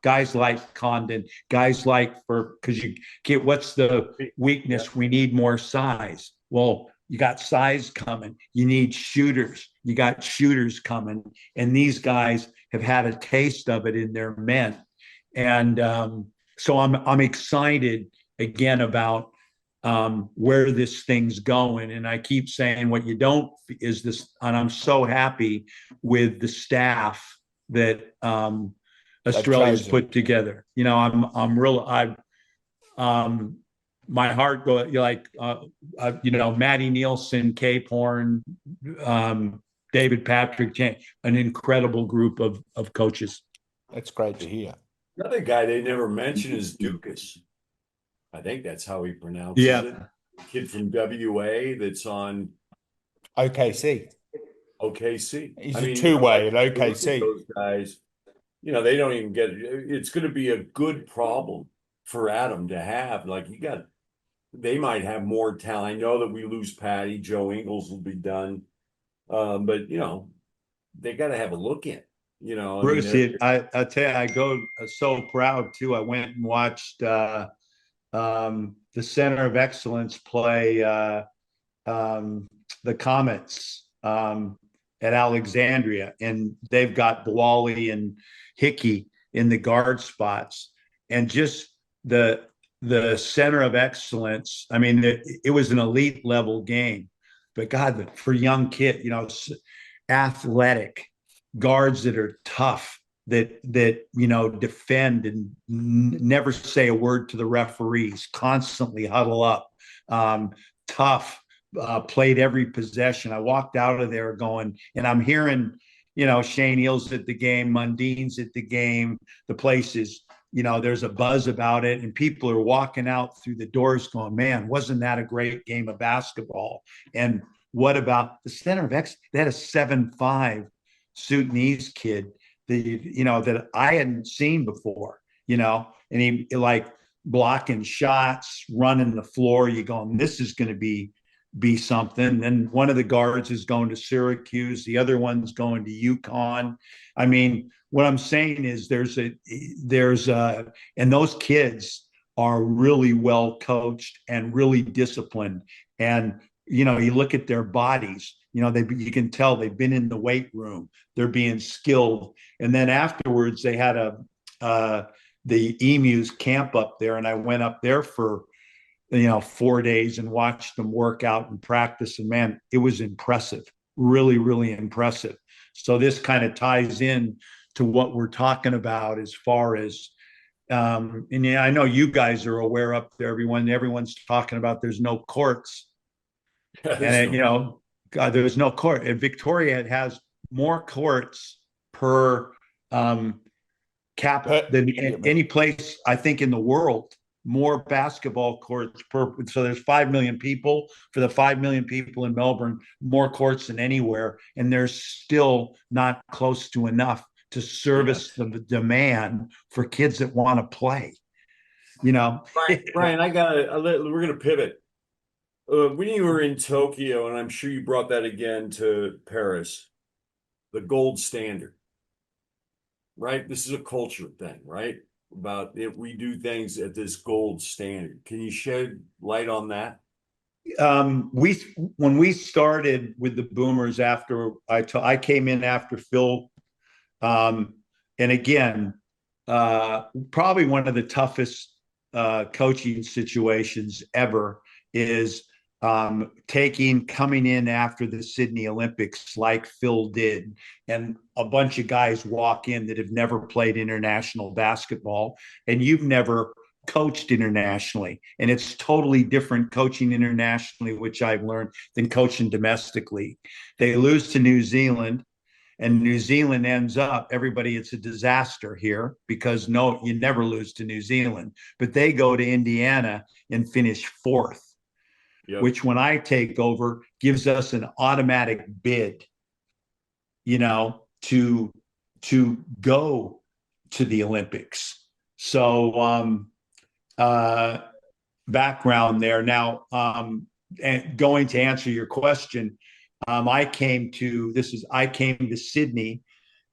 Speaker 3: guys like Condon, guys because you get, what's the weakness? We need more size. Well, you got size coming. You need shooters. You got shooters coming. And these guys have had a taste of it in their men. And so I'm excited again about where this thing's going. And I keep saying what you don't is this, and I'm so happy with the staff that Australia's put together. My heart goes Matty Nielsen, Cape Horn, David Patrick, an incredible group of coaches.
Speaker 2: That's great to hear.
Speaker 1: Another guy they never mention is Dukas. I think that's how he pronounces it. Kid from WA that's on
Speaker 2: OKC.
Speaker 1: He's
Speaker 2: a two-way at OKC.
Speaker 1: Those guys, they don't even get it. It's going to be a good problem for Adam to have. They might have more talent. I know that we lose Patty. Joe Ingles will be done. But, they got to have a look in.
Speaker 3: Bruce, I tell you, I go so proud too. I went and watched the Center of Excellence play the Comets at Alexandria, and they've got Bwally and Hickey in the guard spots, and just the Center of Excellence. I mean, it was an elite level game, but God, for young kid, athletic guards that are tough, that defend and never say a word to the referees, constantly huddle up, tough, played every possession. I walked out of there going, and I'm hearing, Shane Eel's at the game, Mundine's at the game, the place is, there's a buzz about it, and people are walking out through the doors going, man, wasn't that a great game of basketball? And what about the Center of Excellence? They had a 7'5" Sudanese kid that I hadn't seen before, and he blocking shots, running the floor. You going, this is going to be something. Then one of the guards is going to Syracuse, the other one's going to UConn. I mean, what I'm saying is there's and those kids are really well coached and really disciplined. And, you look at their bodies, you can tell they've been in the weight room, they're being skilled. And then afterwards they had the Emus camp up there, and I went up there for 4 days and watched them work out and practice. And man, it was impressive, really, really impressive. So this kind of ties in to what we're talking about as far as, and yeah, I know you guys are aware up there, everyone's talking about there's no courts. God, there's no court. And Victoria has more courts per capita than any place, I think, in the world. More basketball courts per. So there's 5 million people. For the 5 million people in Melbourne, more courts than anywhere, and there's still not close to enough to service the demand for kids that want to play.
Speaker 1: Brian, we're gonna pivot. When you were in Tokyo, and I'm sure you brought that again to Paris, the gold standard, right? This is a culture thing, right? About if we do things at this gold standard. Can you shed light on that?
Speaker 3: When we started with the Boomers after I came in after Phil, and again, probably one of the toughest coaching situations ever is coming in after the Sydney Olympics like Phil did, and a bunch of guys walk in that have never played international basketball, and you've never coached internationally, and it's totally different coaching internationally, which I've learned, than coaching domestically. They lose to New Zealand, and New Zealand ends up, it's a disaster here because you never lose to New Zealand, but they go to Indiana and finish fourth. Yep. Which when I take over gives us an automatic bid, to go to the Olympics. So background there. Now, and going to answer your question, I came to Sydney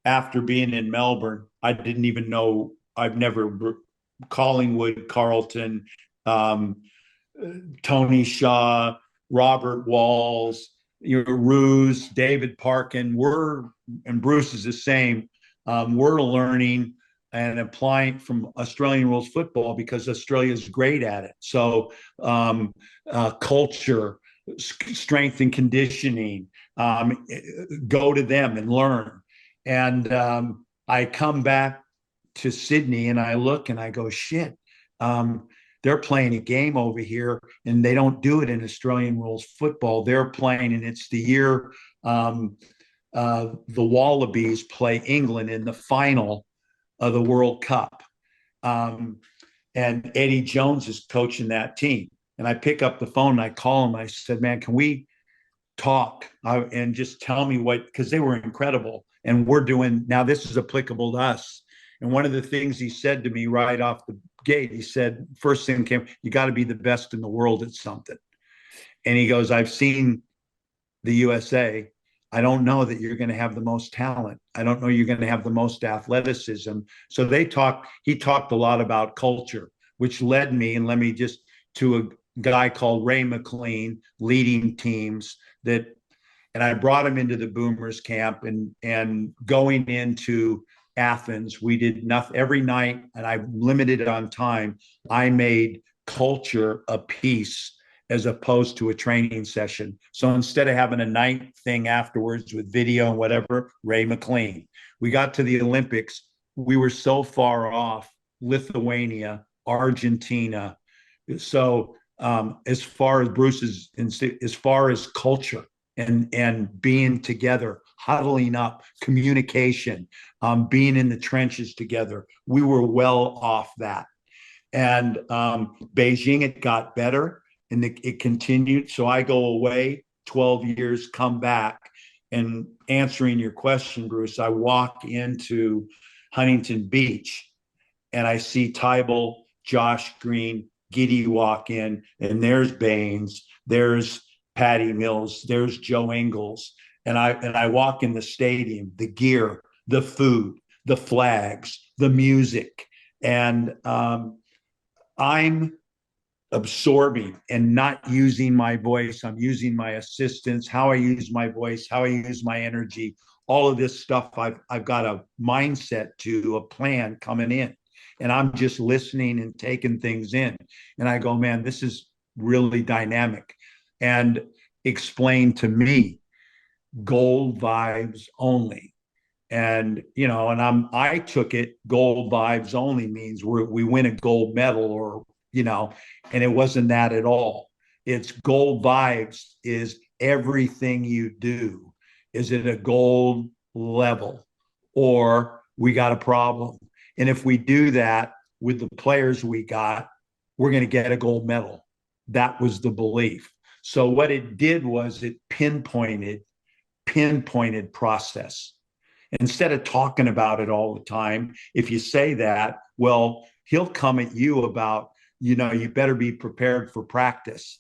Speaker 3: after being in Melbourne. I didn't even know, Collingwood, Carlton, Tony Shaw, Robert Walls, Ruse, David Parkin, and Bruce is the same. We're learning and applying from Australian rules football because Australia is great at it. So culture, strength and conditioning, go to them and learn. And I come back to Sydney and I look and I go, shit, they're playing a game over here and they don't do it in Australian rules football. They're playing, and it's the year the Wallabies play England in the final of the World Cup. And Eddie Jones is coaching that team. And I pick up the phone and I call him. I said, man, can we talk and just tell me because they were incredible. And now this is applicable to us. And one of the things he said to me right off the gate, he said, first thing came, you got to be the best in the world at something. And he goes, I've seen the USA. I don't know that you're going to have the most talent. I don't know you're going to have the most athleticism. So he talked a lot about culture, which led me just to a guy called Ray McLean leading teams and I brought him into the Boomers camp and going into Athens, we did nothing every night, and I'm limited on time. I made culture a piece as opposed to a training session. So instead of having a night thing afterwards with video and whatever, Ray McLean. We got to the Olympics. We were so far off Lithuania, Argentina. So as far as Bruce's, as far as culture and being together, huddling up, communication, being in the trenches together, we were well off that. And Beijing, it got better and it continued. So I go away 12 years, come back, and answering your question, Bruce, I walk into Huntington Beach and I see Tybal, Josh Green, Giddy walk in, and there's Baines, there's Patty Mills, there's Joe Ingles. And I walk in the stadium, the gear, the food, the flags, the music. And I'm absorbing and not using my voice. I'm using my assistance, how I use my voice, how I use my energy, all of this stuff. I've got a mindset to a plan coming in, and I'm just listening and taking things in. And I go, man, this is really dynamic. And explain to me gold vibes only. And I took it, gold vibes only means we win a gold medal, or and it wasn't that at all. It's gold vibes is everything you do is at a gold level, or we got a problem. And if we do that with the players we got, we're going to get a gold medal. That was the belief. So what it did was it pinpointed process. Instead of talking about it all the time, if you say that, well, he'll come at you about, you better be prepared for practice.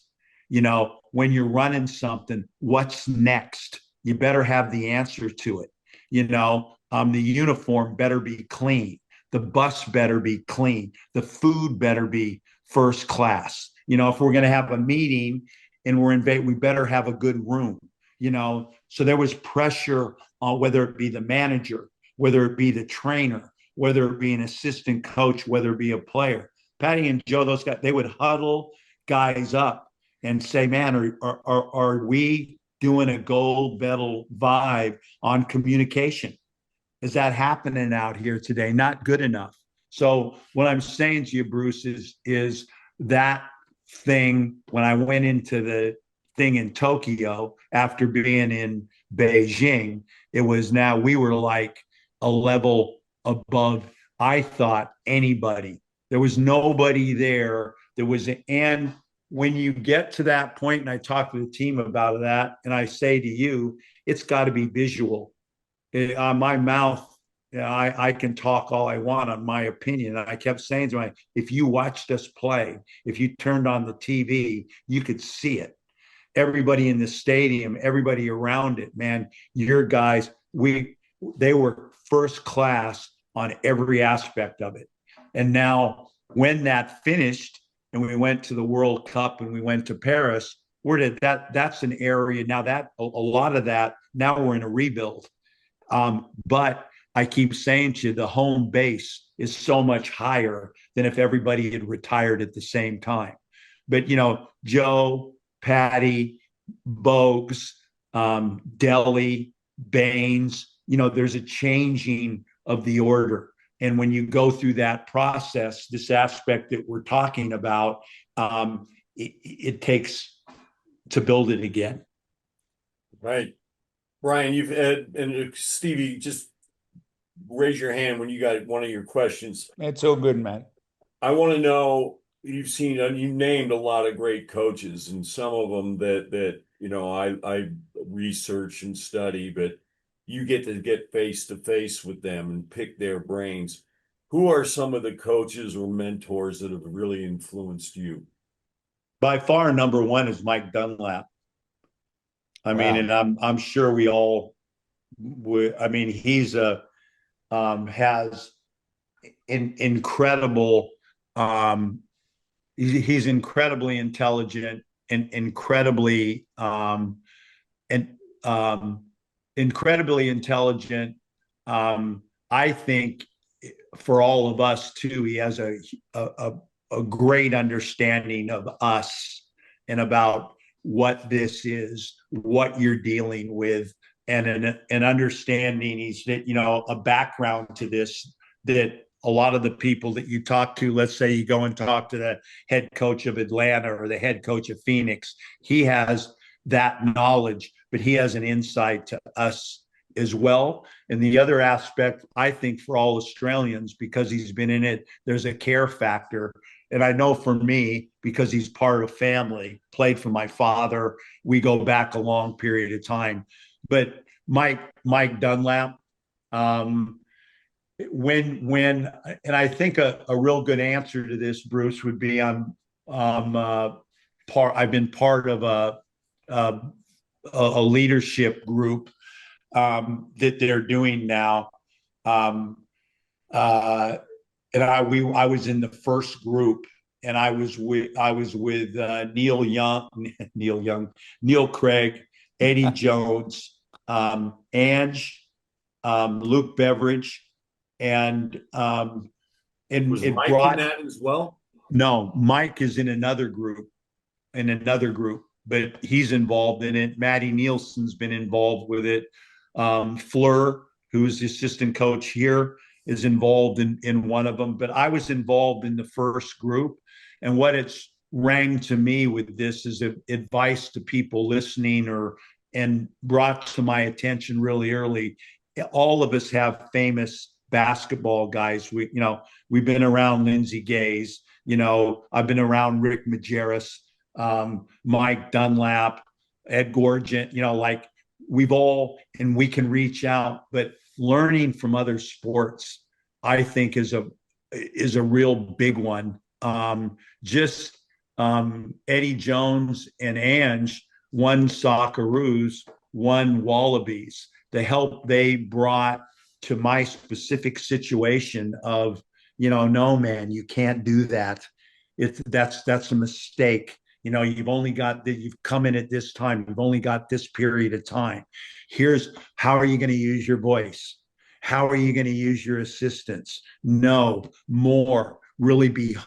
Speaker 3: When you're running something, what's next? You better have the answer to it. The uniform better be clean. The bus better be clean. The food better be first class. If we're going to have a meeting and we're in, we better have a good room. So there was pressure on whether it be the manager, whether it be the trainer, whether it be an assistant coach, whether it be a player. Patty and Joe, those guys, they would huddle guys up and say, man, are we doing a gold medal vibe on communication? Is that happening out here today? Not good enough. So what I'm saying to you, Bruce, is that thing when I went into the thing in Tokyo after being in Beijing, it was now we were like a level above, I thought, anybody. There was nobody there. And when you get to that point, and I talk to the team about that, and I say to you, it's got to be visual. My mouth, I can talk all I want on my opinion. And I kept saying to myself, if you watched us play, if you turned on the TV, you could see it. Everybody in the stadium, everybody around it, man, your guys, they were first class on every aspect of it. And now when that finished and we went to the World Cup and we went to Paris, that's an area now that a lot of that, now we're in a rebuild. But I keep saying to you, the home base is so much higher than if everybody had retired at the same time. But, Joe, Patty, Bogues, Delhi, Baines, there's a changing of the order. And when you go through that process, this aspect that we're talking about, it takes to build it again.
Speaker 1: Right. Brian, you've had, and Stevie, just raise your hand when you got one of your questions.
Speaker 2: It's all good, man.
Speaker 1: I want to know, you named a lot of great coaches, and some of them that I research and study, but you get to get face to face with them and pick their brains. Who are some of the coaches or mentors that have really influenced you?
Speaker 3: By far, number one is Mike Dunlap. I mean, and I'm sure we all would. I mean, he's has incredible. He's incredibly intelligent and incredibly intelligent. I think for all of us too, he has a great understanding of us and about what this is, what you're dealing with, and an understanding. He's a background to this that a lot of the people that you talk to, let's say you go and talk to the head coach of Atlanta or the head coach of Phoenix, he has that knowledge, but he has an insight to us as well. And the other aspect, I think, for all Australians, because he's been in it, there's a care factor. And I know for me, because he's part of family, played for my father, we go back a long period of time. But Mike Dunlap, when and I think a real good answer to this, Bruce, would be I've been part of a leadership group that they're doing now. And I was in the first group, and I was with Neil Craig, Eddie Jones, Ange, Luke Beveridge, and
Speaker 1: Was
Speaker 3: it
Speaker 1: Mike in
Speaker 3: brought
Speaker 1: that as well?
Speaker 3: no, Mike is in another group, but he's involved in it. Matty Nielsen's been involved with it. Fleur, who's the assistant coach here, is involved in one of them. But I was involved in the first group. And what it's rang to me with this is advice to people listening and brought to my attention really early. All of us have famous basketball guys. We've been around Lindsey Gaze. I've been around Rick Majerus, Mike Dunlap, Ed Goorjian, like we've all, and we can reach out, but learning from other sports, I think is a real big one. Eddie Jones and Ange won Socceroos, won Wallabies. The help they brought to my specific situation of, no, man, you can't do that. That's a mistake. You've come in at this time. You've only got this period of time. Here's how are you going to use your voice? How are you going to use your assistants? No, more. Really be,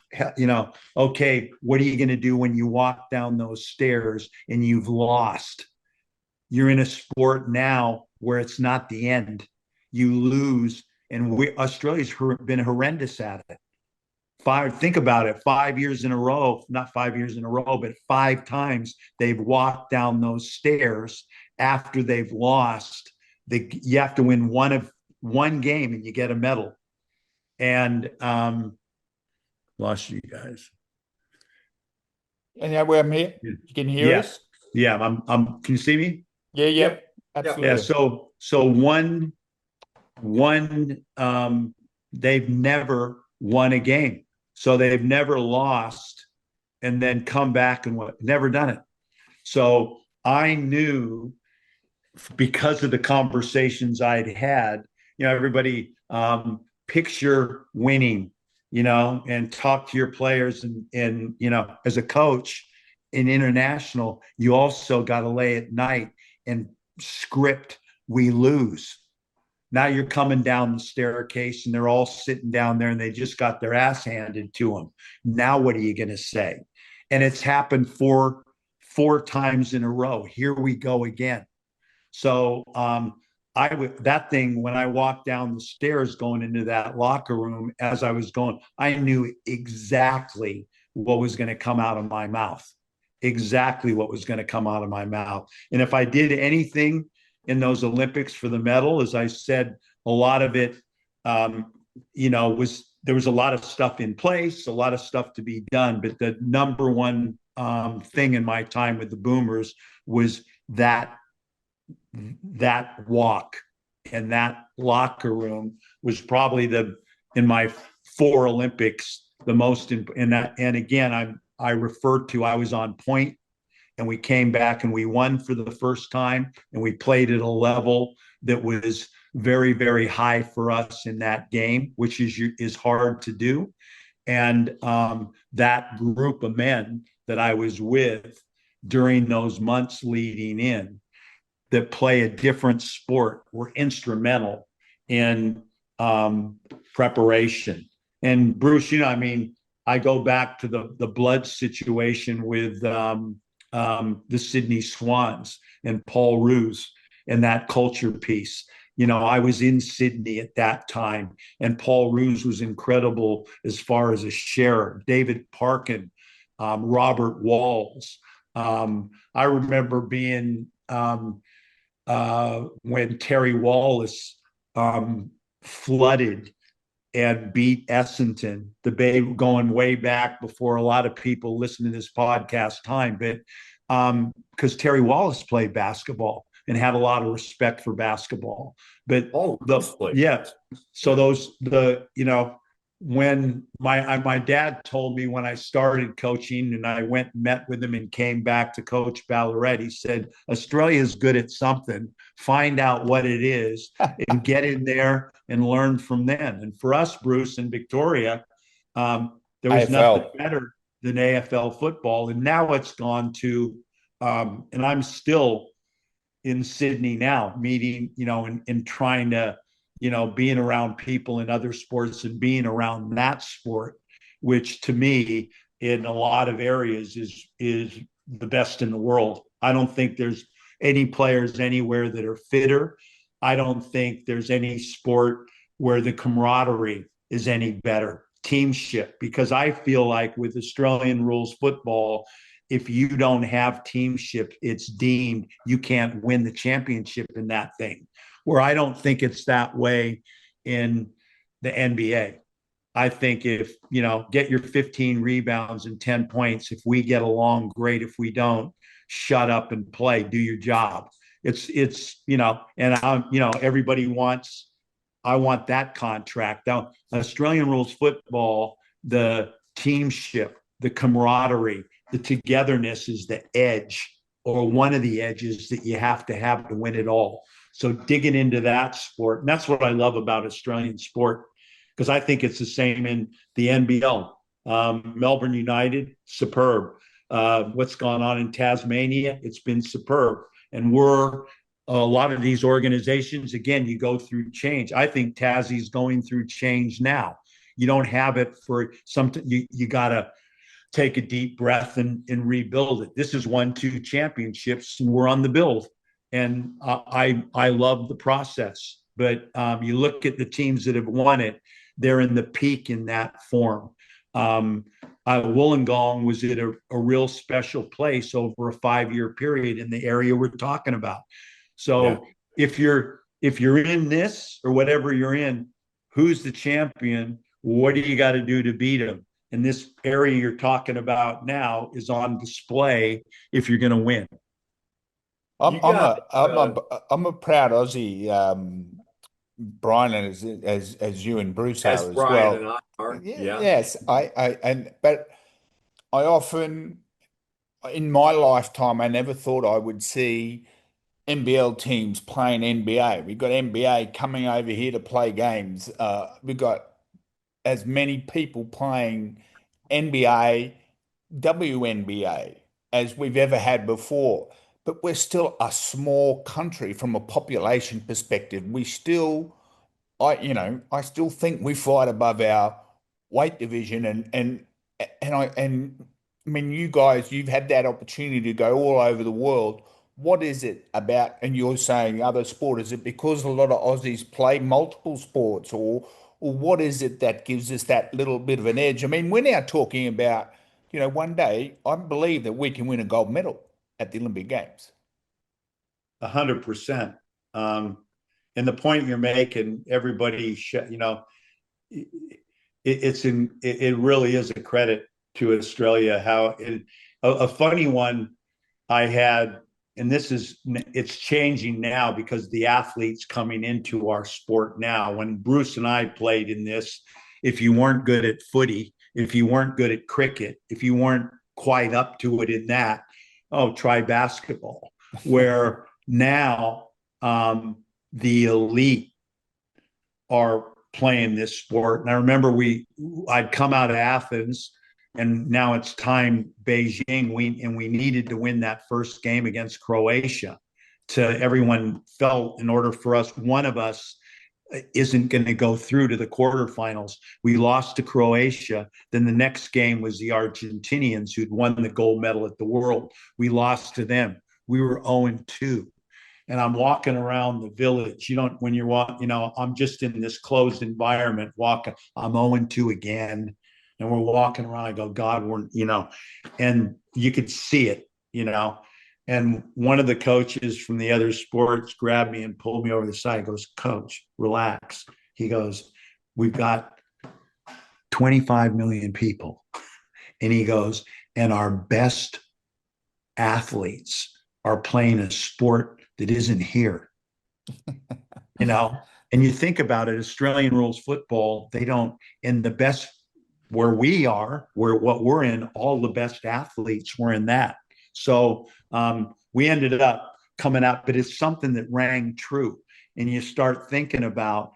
Speaker 3: okay, what are you going to do when you walk down those stairs and you've lost? You're in a sport now where it's not the end. You lose, and Australia's been horrendous at it. Think about it, 5 years in a row, not 5 years in a row, but 5 times they've walked down those stairs after they've lost. You have to win one game and you get a medal. And lost you guys.
Speaker 2: And yeah, I'm here. You can hear us?
Speaker 3: Yeah, can you see me?
Speaker 2: Yeah,
Speaker 1: Yep.
Speaker 2: absolutely.
Speaker 3: Yeah, so one they've never won a game. So they've never lost and then come back and never done it. So I knew, because of the conversations I'd had, everybody picture winning, and talk to your players, and as a coach in international, you also got to lay at night and script, we lose. Now you're coming down the staircase and they're all sitting down there and they just got their ass handed to them. Now what are you going to say? And it's happened four times in a row. Here we go again. So that thing, when I walked down the stairs going into that locker room, as I was going, I knew exactly what was going to come out of my mouth. Exactly what was going to come out of my mouth. And if I did anything in those Olympics for the medal, as I said, a lot of it, there was a lot of stuff in place, a lot of stuff to be done. But the number one thing in my time with the Boomers was that walk, and that locker room was probably in my 4 Olympics, the most in that. And again, I referred to, I was on point, and we came back and we won for the first time, and we played at a level that was very, very high for us in that game, which is hard to do. And that group of men that I was with during those months leading in, that play a different sport, were instrumental in preparation. And Bruce, I go back to the blood situation with the Sydney Swans and Paul Roos and that culture piece. I was in Sydney at that time, and Paul Roos was incredible as far as a sharer. David Parkin, Robert Walls. I remember being when Terry Wallace flooded and beat Essendon, the Bay, going way back before a lot of people listen to this podcast time, but because Terry Wallace played basketball and had a lot of respect for basketball. But when my dad told me, when I started coaching and I went and met with him and came back to coach Ballarat, he said, Australia's good at something, find out what it is and get in there and learn from them. And for us, Bruce and Victoria, there was nothing better. than AFL football. And now it's gone to, and I'm still in Sydney now, meeting, and trying to, being around people in other sports and being around that sport, which to me, in a lot of areas, is the best in the world. I don't think there's any players anywhere that are fitter. I don't think there's any sport where the camaraderie is any better. Teamship, because I feel like with Australian rules football, if you don't have teamship, it's deemed you can't win the championship in that thing. Where I don't think it's that way in the NBA. I think if, get your 15 rebounds and 10 points. If we get along, great. If we don't, shut up and play, do your job. It's, and I'm, everybody wants, I want that contract. Now, Australian rules football, the teamship, the camaraderie, the togetherness is the edge, or one of the edges that you have to win it all. So digging into that sport, and that's what I love about Australian sport, because I think it's the same in the NBL. Melbourne United, superb. What's gone on in Tasmania, it's been superb. And we're a lot of these organizations, again, you go through change. I think Tassie's going through change now. You don't have it for something. You got to take a deep breath and rebuild it. This is 1-2 championships, and we're on the build. And I love the process. But you look at the teams that have won it, they're in the peak in that form. Wollongong was at a real special place over a 5-year period in the area we're talking about. So if you're in this or whatever you're in, who's the champion? What do you got to do to beat them? And this area you're talking about now is on display if you're going to win.
Speaker 2: I'm a proud Aussie, Brian, as you and Bruce are as
Speaker 1: Brian
Speaker 2: well.
Speaker 1: and I are. Yeah.
Speaker 2: Yes, but I often in my lifetime I never thought I would see NBL teams playing NBA. We've got NBA coming over here to play games. We've got as many people playing NBA, WNBA as we've ever had before. But we're still a small country from a population perspective. I still think we fight above our weight division, I mean, you guys, you've had that opportunity to go all over the world. What is it about? And you're saying other sport, is it because a lot of Aussies play multiple sports, or what is it that gives us that little bit of an edge? I mean, we're now talking about, one day I believe that we can win a gold medal at the Olympic Games.
Speaker 3: 100%. And the point you're making, everybody, it really is a credit to Australia. A funny one I had, and it's changing now because the athletes coming into our sport now. When Bruce and I played in this, if you weren't good at footy, if you weren't good at cricket, if you weren't quite up to it in that, try basketball. Where now the elite are playing this sport. And I remember I'd come out of Athens, and now it's time Beijing. We needed to win that first game against Croatia. Everyone felt in order for us, one of us isn't going to go through to the quarterfinals. We lost to Croatia. Then the next game was the Argentinians, who'd won the gold medal at the World. We lost to them. We were 0-2. And I'm walking around the village. When you're walking, I'm just in this closed environment walking. I'm 0-2 again. And we're walking around. I go, God, and you could see it, And one of the coaches from the other sports grabbed me and pulled me over the side. He goes, Coach, relax. He goes, we've got 25 million people. And he goes, and our best athletes are playing a sport that isn't here. And you think about it, Australian rules football, they don't, in the best, where what we're in, all the best athletes were in that. So we ended up coming out, but it's something that rang true. And you start thinking about,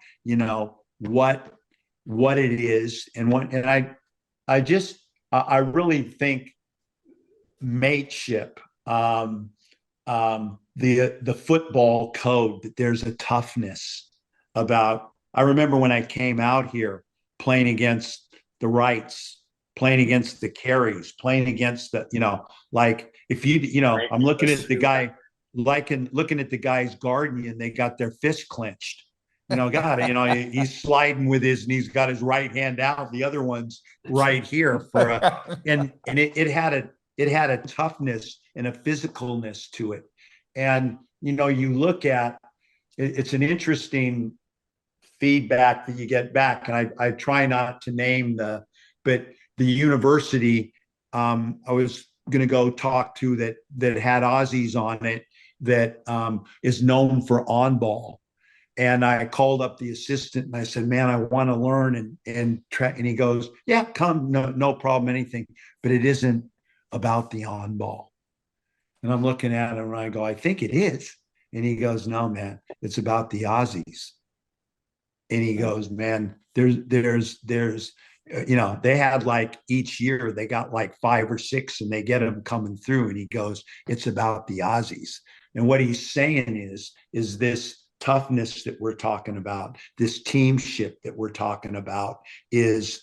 Speaker 3: what it is, and I just, I really think mateship, the football code, that there's a toughness about. I remember when I came out here playing against the Wrights, playing against the Careys, playing against the, like if I'm looking at the guy, looking at the guy's guardian, they got their fist clenched. God, he's sliding with his, and he's got his right hand out, the other one's right here for and it had a toughness and a physicalness to it. And you look at it's an interesting feedback that you get back. And I try not to name but the university I was going to go talk to that had Aussies on it, that is known for on ball. And I called up the assistant and I said, man, I want to learn and he goes, yeah, come, no problem, anything. But it isn't about the on ball. And I'm looking at him and I go, I think it is. And he goes, no, man, it's about the Aussies. And he goes, man, there's they had like each year they got like 5 or 6 and they get them coming through. And he goes, it's about the Aussies. And what he's saying is this toughness that we're talking about, this teamship that we're talking about, is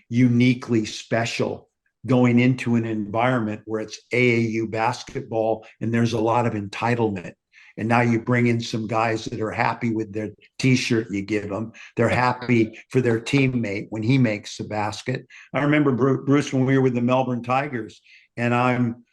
Speaker 3: uniquely special going into an environment where it's AAU basketball and there's a lot of entitlement. And now you bring in some guys that are happy with their T-shirt you give them. They're happy for their teammate when he makes the basket. I remember, Bruce, when we were with the Melbourne Tigers, and I'm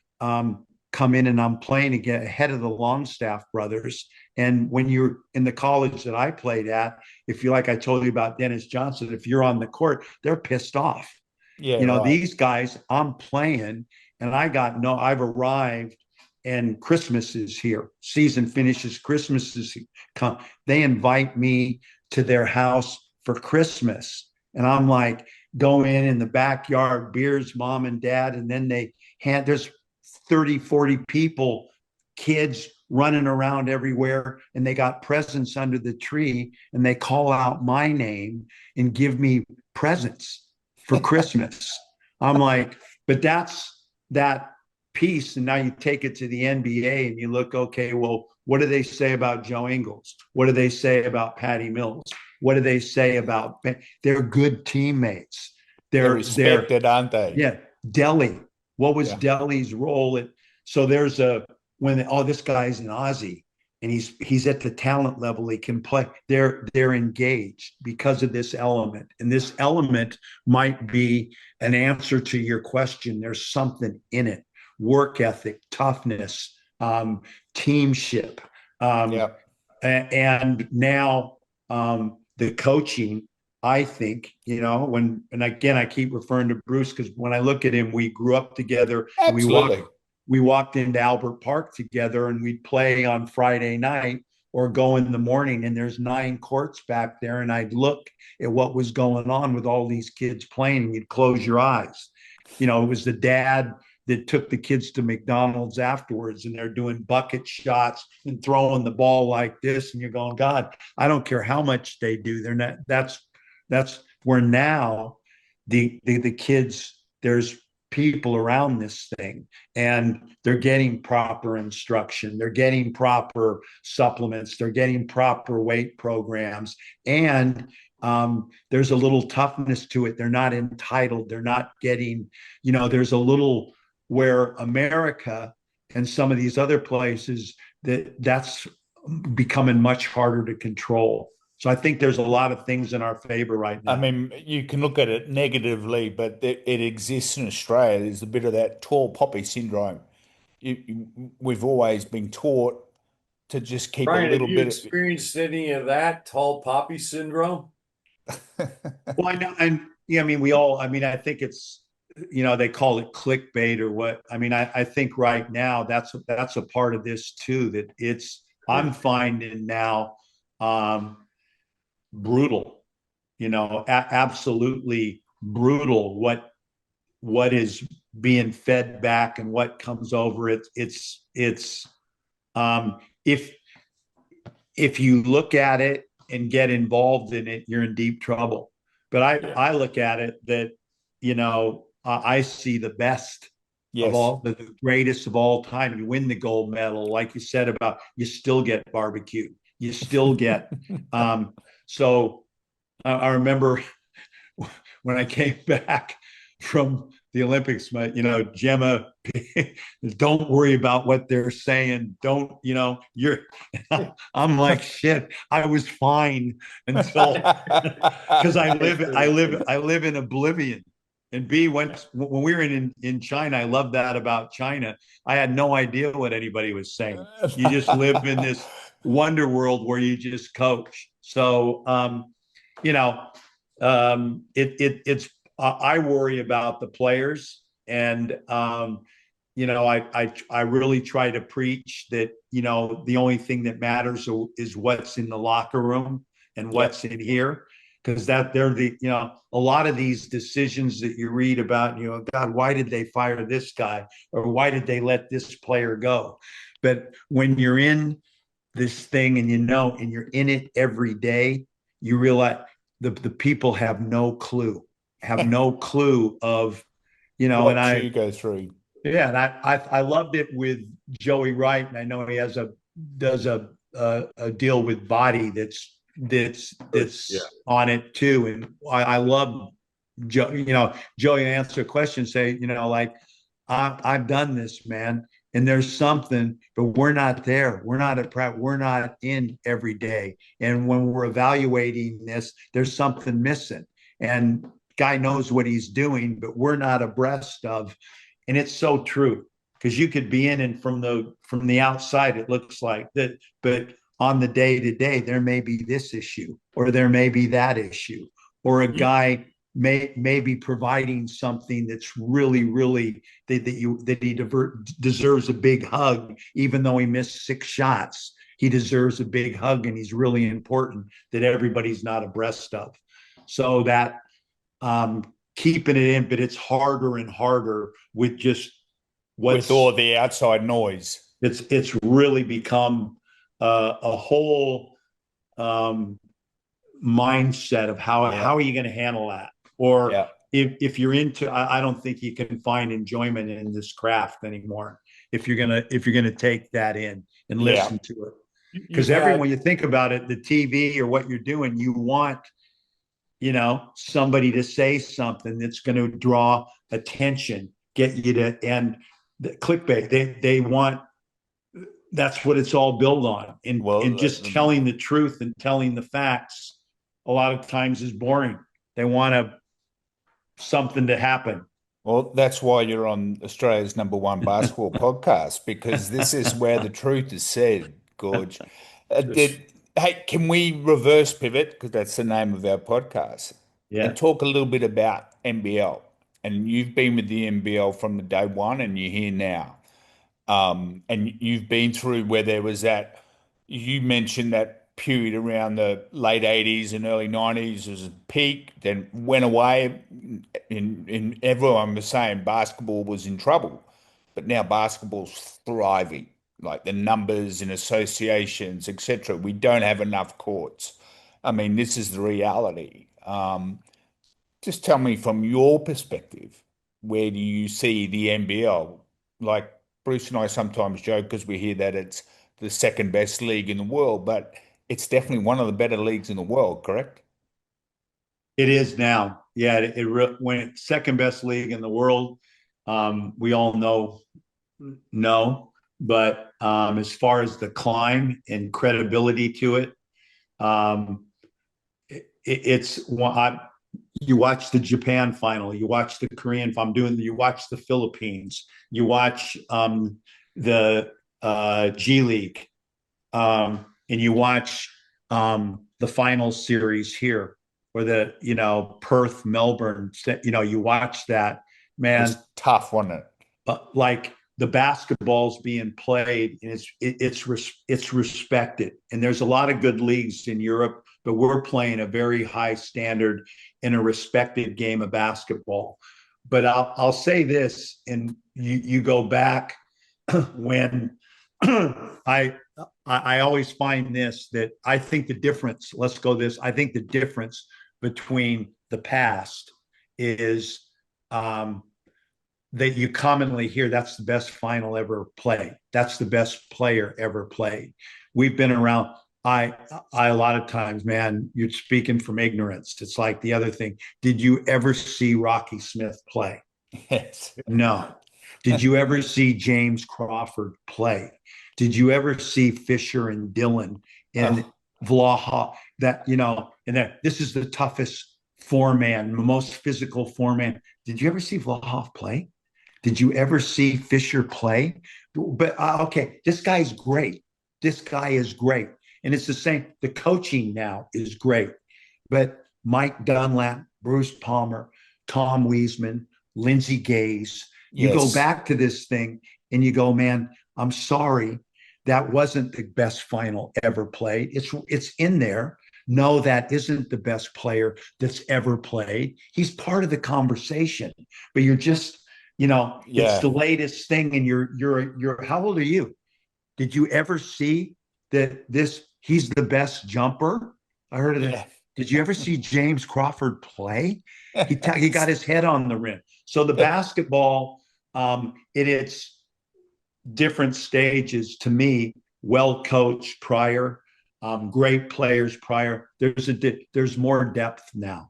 Speaker 3: come in and I'm playing again ahead of the Longstaff brothers. And when you're in the college that I played at, if you like, I told you about Dennis Johnson, if you're on the court, they're pissed off.
Speaker 2: Yeah, right.
Speaker 3: These guys, I'm playing, and I've arrived, and Christmas is here. Season finishes, Christmas is come. They invite me to their house for Christmas. And I'm like, go in the backyard, beers, mom and dad. And then there's 30, 40 people, kids running around everywhere. And they got presents under the tree. And they call out my name and give me presents for Christmas. I'm like, but that's that piece. And now you take it to the NBA and you look, okay, well, what do they say about Joe Ingles? What do they say about Patty Mills? What do they say about, they're good teammates.
Speaker 2: They're respected, aren't they?
Speaker 3: Yeah. Delhi. What was Delhi's role so there's this guy's an Aussie and he's at the talent level, he can play. They're engaged because of this element. And this element might be an answer to your question. There's something in it. Work ethic, toughness, teamship. And now the coaching, I think, and again, I keep referring to Bruce because when I look at him, we grew up together.
Speaker 2: Absolutely.
Speaker 3: We walked into Albert Park together and we'd play on Friday night or go in the morning, and there's 9 courts back there. And I'd look at what was going on with all these kids playing and you'd close your eyes. It was the dad that took the kids to McDonald's afterwards and they're doing bucket shots and throwing the ball like this. And you're going, God, I don't care how much they do. They're not, that's where now the kids, there's people around this thing and they're getting proper instruction. They're getting proper supplements. They're getting proper weight programs. And there's a little toughness to it. They're not entitled. They're not getting, there's a little where America and some of these other places that's becoming much harder to control. So I think there's a lot of things in our favor right now.
Speaker 2: I mean, you can look at it negatively, but it exists in Australia. There's a bit of that tall poppy syndrome. We've always been taught to just keep
Speaker 1: Brian,
Speaker 2: a little
Speaker 1: have you
Speaker 2: bit.
Speaker 1: experienced any of that tall poppy syndrome?
Speaker 3: Well, I know, and I mean, I think it's, they call it clickbait or what. I mean, I think right now that's a part of this too, that I'm finding now brutal, absolutely brutal what is being fed back and what comes over it. It's if you look at it and get involved in it, you're in deep trouble. But I look at it that, I see the best of
Speaker 2: Yes.
Speaker 3: all, the greatest of all time. You win the gold medal, like you said about, you still get barbecue. You still get. So I remember when I came back from the Olympics, Gemma, don't worry about what they're saying. Don't, I'm like, shit, I was fine until, because I live in oblivion. And B, when we were in China, I love that about China. I had no idea what anybody was saying. You just live in this wonder world where you just coach. So, you know, it's I worry about the players, and I really try to preach that the only thing that matters is what's in the locker room and what's in here, because that they're a lot of these decisions that you read about, God, why did they fire this guy, or why did they let this player go? But when you're in this thing, and you're in it every day, you realize the people have no clue of,
Speaker 2: what
Speaker 3: and
Speaker 2: you go through.
Speaker 3: yeah, and I loved it with Joey Wright, and I know he does a deal with Body that's
Speaker 1: Yeah.
Speaker 3: on it too, and I love Joe. Joey answer a question, say, like, I've done this, man, and there's something, but we're not there. We're not at practice. We're not in every day, and when we're evaluating this, there's something missing, and guy knows what he's doing, but we're not abreast of. And it's so true, because you could be in, and from the outside it looks like that, but on the day to day there may be this issue, or there may be that issue, or a guy may be providing something that's really that he deserves a big hug, even though he missed 6 shots. He deserves a big hug, and he's really important, that everybody's not abreast of. So that keeping it in, but it's harder and harder with just
Speaker 2: With all the outside noise.
Speaker 3: It's really become a whole mindset of how are you going to handle that? Or if you're into, I don't think you can find enjoyment in this craft anymore if you're gonna take that in and listen to it. Because when you think about it, the TV or what you're doing, you want somebody to say something that's going to draw attention, get you to, and the clickbait, they want, that's what it's all built on. And just telling the truth and telling the facts a lot of times is boring. They want something to happen.
Speaker 2: Well, that's why you're on Australia's #1 basketball podcast, because this is where the truth is said, Gorge. Hey, can we reverse pivot, because that's the name of our podcast, and talk a little bit about NBL? And you've been with the NBL from the day one, and you're here now. And you've been through where there was that, you mentioned that period around the late 80s and early 90s was a peak, then went away. In everyone was saying basketball was in trouble, but now basketball's thriving, like the numbers and associations, etc. We don't have enough courts. I mean, this is the reality. Just tell me from your perspective, where do you see the NBL? Like Bruce and I sometimes joke, because we hear that it's the second best league in the world, but it's definitely one of the better leagues in the world, correct?
Speaker 3: It is now. Yeah, when it's second best league in the world, we all know no. But as far as the climb and credibility to it, it's you watch the Japan final, you watch the Korean. You watch the Philippines, you watch the G League, and you watch the final series here, or the Perth, Melbourne. You watch that, man.
Speaker 2: It's tough, wasn't it?
Speaker 3: Like the basketball's being played, and it's respected. And there's a lot of good leagues in Europe, but we're playing a very high standard in a respected game of basketball. But I'll say this, and you go back when I always find this, that I think the difference. Let's go this. I think the difference between the past is that you commonly hear, that's the best final ever played. That's the best player ever played. We've been around. I a lot of times, man, you're speaking from ignorance. It's like the other thing. Did you ever see Rocky Smith play?
Speaker 2: Yes.
Speaker 3: No. Did you ever see James Crawford play? Did you ever see Fisher and Dillon in Vlaha? That, and that this is the toughest four-man, most physical four-man. Did you ever see Vlahoff play? Did you ever see Fisher play? But okay, this guy's great. This guy is great. And it's the same. The coaching now is great. But Mike Dunlap, Bruce Palmer, Tom Wiesman, Lindsey Gaze, you go back to this thing and you go, man, I'm sorry. That wasn't the best final ever played. It's in there. No, that isn't the best player that's ever played. He's part of the conversation, but you're just, it's the latest thing. And you're, how old are you? Did you ever see that he's the best jumper? I heard of that. Yeah. Did you ever see James Crawford play? He got his head on the rim. So the basketball, it's different stages to me, well coached prior, great players prior. There's more depth now.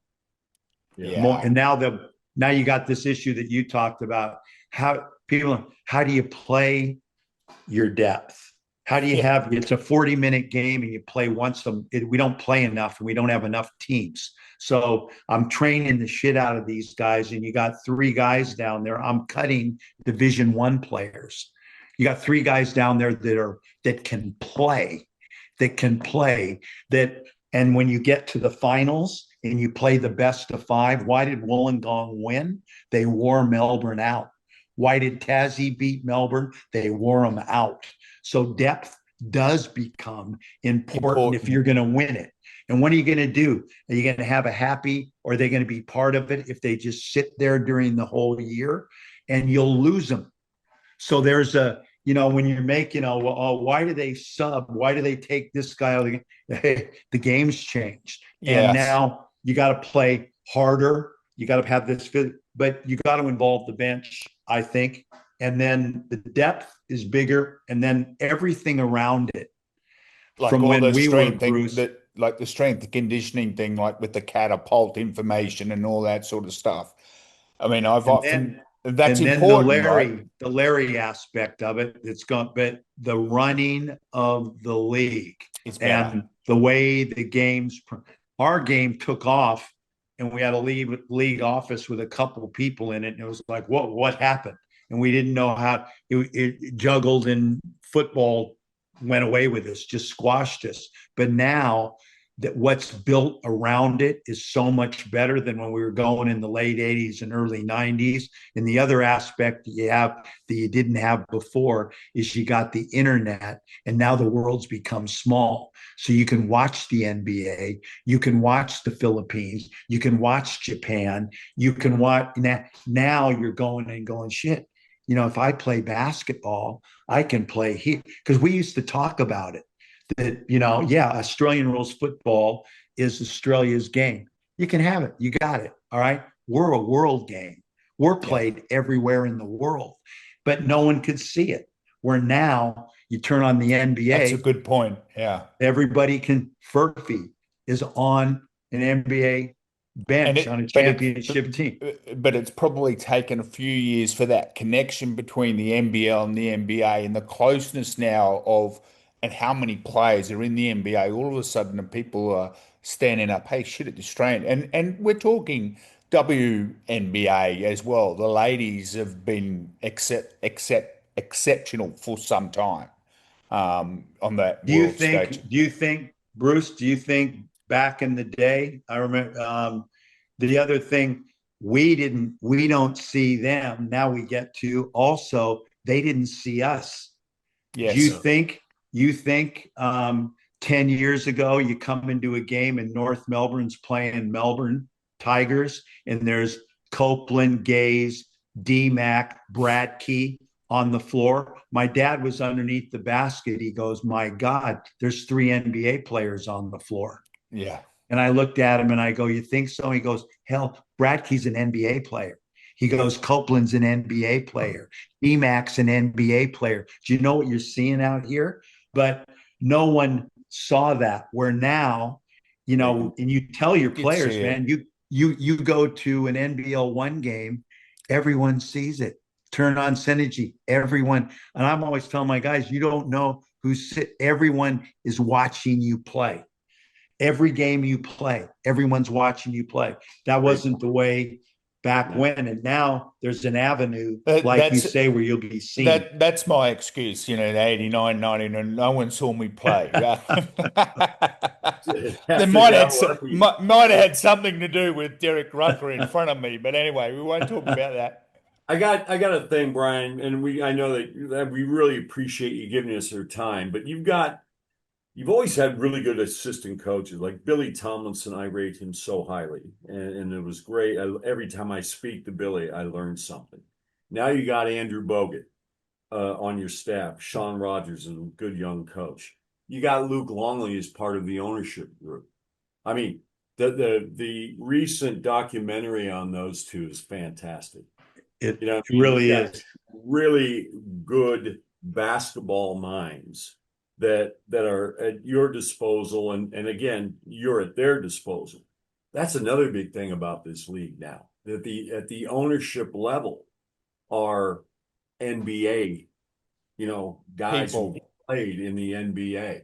Speaker 2: Yeah.
Speaker 3: More, and now you got this issue that you talked about. How do you play your depth? How do you have, it's a 40-minute game and you play once, we don't play enough and we don't have enough teams. So I'm training the shit out of these guys, and you got 3 guys down there. I'm cutting Division I players. You got 3 guys down there that can play, and when you get to the finals and you play the best of 5, why did Wollongong win? They wore Melbourne out. Why did Tassie beat Melbourne? They wore them out. So depth does become important if you're going to win it. And what are you going to do? Are you going to have a happy, or are they going to be part of it if they just sit there during the whole year? And you'll lose them. So there's when you're making, why do they sub? Why do they take this guy out of the game? Hey, the game's changed. Yes. And now you got to play harder. You got to have this, but you got to involve the bench, I think. And then the depth is bigger, and then everything around it.
Speaker 2: Like from when we were, Bruce, like the strength and conditioning thing, like with the catapult information and all that sort of stuff. I mean, that's important.
Speaker 3: The Larry aspect of it, it's gone, but the running of the league and the way our game took off, and we had a league office with a couple of people in it, and it was like, what happened? And we didn't know how it juggled, and football went away with us, just squashed us. But now that what's built around it is so much better than when we were going in the late 80s and early 90s. And the other aspect that you didn't have before is you got the internet, and now the world's become small. So you can watch the NBA, you can watch the Philippines, you can watch Japan, you can watch, now you're going, shit. If I play basketball, I can play here. Because we used to talk about it. That, Australian rules football is Australia's game. You can have it. You got it. All right. We're a world game. We're played everywhere in the world, but no one could see it. Where now you turn on the NBA.
Speaker 2: That's a good point. Yeah.
Speaker 3: Everybody Furphy is on an NBA bench on a championship team.
Speaker 2: But it's probably taken a few years for that connection between the NBL and the NBA, and the closeness now of, and how many players are in the NBA. All of a sudden, people are standing up, hey, shit, it's Australian. And we're talking WNBA as well. The ladies have been exceptional for some time on that world stage.
Speaker 3: Do you think, Bruce, back in the day, I remember the other thing, we don't see them. Now we get to also, they didn't see us.
Speaker 2: Yes.
Speaker 3: You think 10 years ago, you come into a game and North Melbourne's playing Melbourne Tigers, and there's Copeland, Gaze, D-Mac, Bradkey on the floor. My dad was underneath the basket. He goes, my God, there's 3 NBA players on the floor.
Speaker 2: Yeah.
Speaker 3: And I looked at him and I go, you think so? He goes, hell, Bradkey's an NBA player. He goes, Copeland's an NBA player. Emacs an NBA player. Do you know what you're seeing out here? But no one saw that. Where now, and you tell your players, man, you go to an NBL one game, everyone sees it. Turn on Synergy, everyone. And I'm always telling my guys, you don't know everyone is watching you play. Every game you play, everyone's watching you play. That wasn't the way back when, and now there's an avenue, like you say, where you'll be seen.
Speaker 2: That's my excuse, the 89, 90, and no one saw me play. They might have had something to do with Derek Rucker in front of me, but anyway, we won't talk about that.
Speaker 1: I got a thing, Brian, and I know that we really appreciate you giving us your time, but you've always had really good assistant coaches, like Billy Tomlinson. I rate him so highly, and it was great. Every time I speak to Billy, I learn something. Now you got Andrew Bogut on your staff. Sean Rogers is a good young coach. You got Luke Longley as part of the ownership group. I mean, the recent documentary on those two is fantastic.
Speaker 3: It really is.
Speaker 1: Really good basketball minds that are at your disposal, and again, you're at their disposal. That's another big thing about this league now, that at the ownership level are NBA, guys who played in the NBA.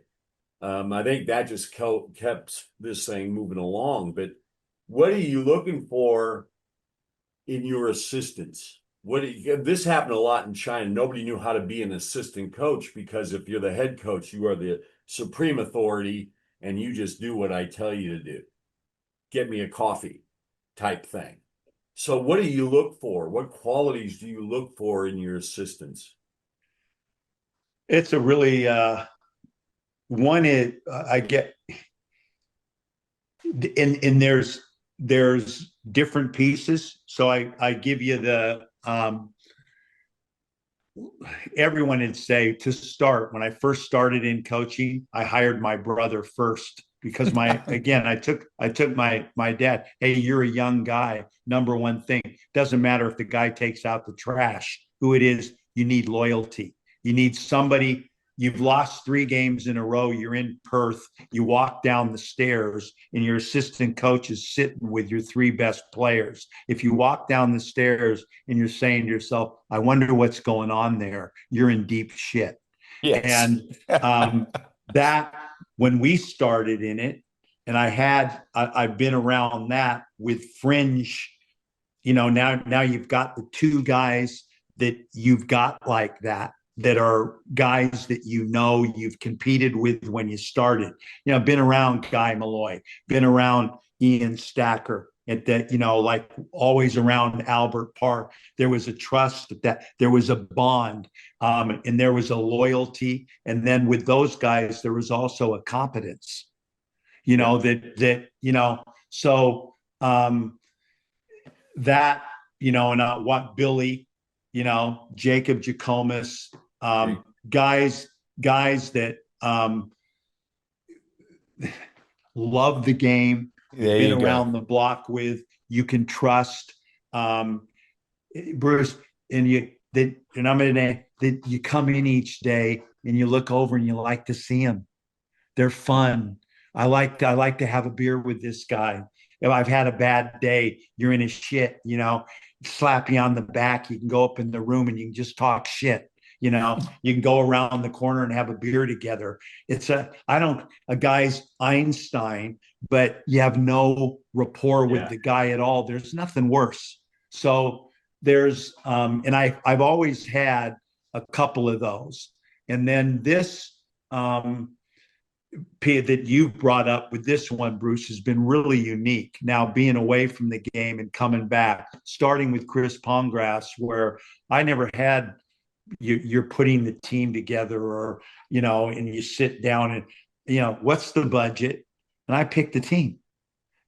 Speaker 1: I think that just kept this thing moving along. But what are you looking for in your assistants? This happened a lot in China. Nobody knew how to be an assistant coach, because if you're the head coach, you are the supreme authority and you just do what I tell you to do. Get me a coffee type thing. So what do you look for? What qualities do you look for in your assistants?
Speaker 3: It's a really one is I get, and there's different pieces. So I give you the everyone would say, to start, when I first started in coaching, I hired my brother first, because I took my dad. Hey, you're a young guy. Number one thing, doesn't matter if the guy takes out the trash, who it is, you need loyalty. You need somebody. You've lost 3 games in a row. You're in Perth. You walk down the stairs and your assistant coach is sitting with your 3 best players. If you walk down the stairs and you're saying to yourself, I wonder what's going on there, you're in deep shit. Yes. And that, when we started in it, and I've been around that with fringe, now you've got the 2 guys that you've got like that are guys that you've competed with when you started. Been around Guy Malloy, been around Ian Stacker, at that, like always around Albert Parr. There was a trust, that there was a bond, and there was a loyalty. And then with those guys, there was also a competence, so that, and I want Billy, Jacob Jackomas, guys that love the game, been around the block with, you can trust, Bruce, and you come in each day and you look over and you like to see them. They're fun. I like to have a beer with this guy. If I've had a bad day, you're in a shit, slap you on the back. You can go up in the room and you can just talk shit. You can go around the corner and have a beer together. It's a guy's Einstein, but you have no rapport with the guy at all. There's nothing worse. So there's, and I've always had a couple of those. And then this, that you've brought up with this one, Bruce, has been really unique. Now, being away from the game and coming back, starting with Chris Pongrass, where I never had, you're putting the team together, or, and you sit down and, what's the budget? And I pick the team.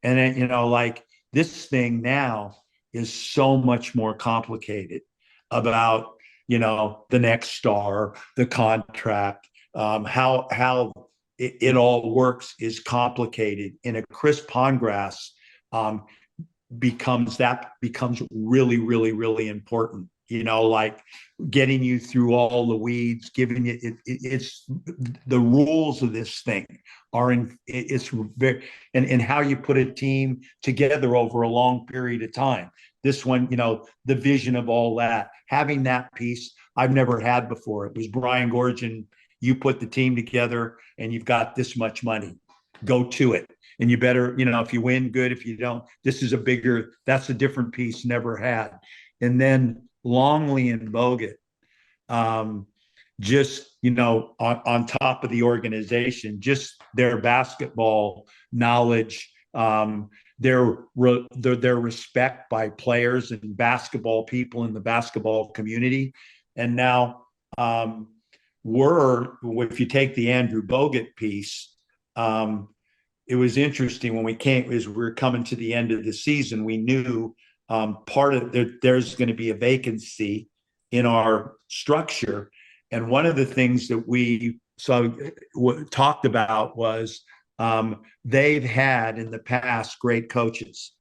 Speaker 3: And then, like this thing now is so much more complicated about, the next star, the contract, how it all works is complicated. In a Chris Pongrass, becomes really, really, really important. Like getting you through all the weeds, giving you it's the rules of this thing are in it's very and how you put a team together over a long period of time. This one, the vision of all that, having that piece I've never had before. It was Brian Goorjian. You put the team together and you've got this much money. Go to it. And you better, if you win, good. If you don't, that's a different piece never had. And then Longley and Bogut, just, on top of the organization, just their basketball knowledge, their respect by players and basketball people in the basketball community. And now, if you take the Andrew Bogut piece, it was interesting when we were coming to the end of the season, we knew there's going to be a vacancy in our structure. And one of the things that we talked about was they've had in the past great coaches,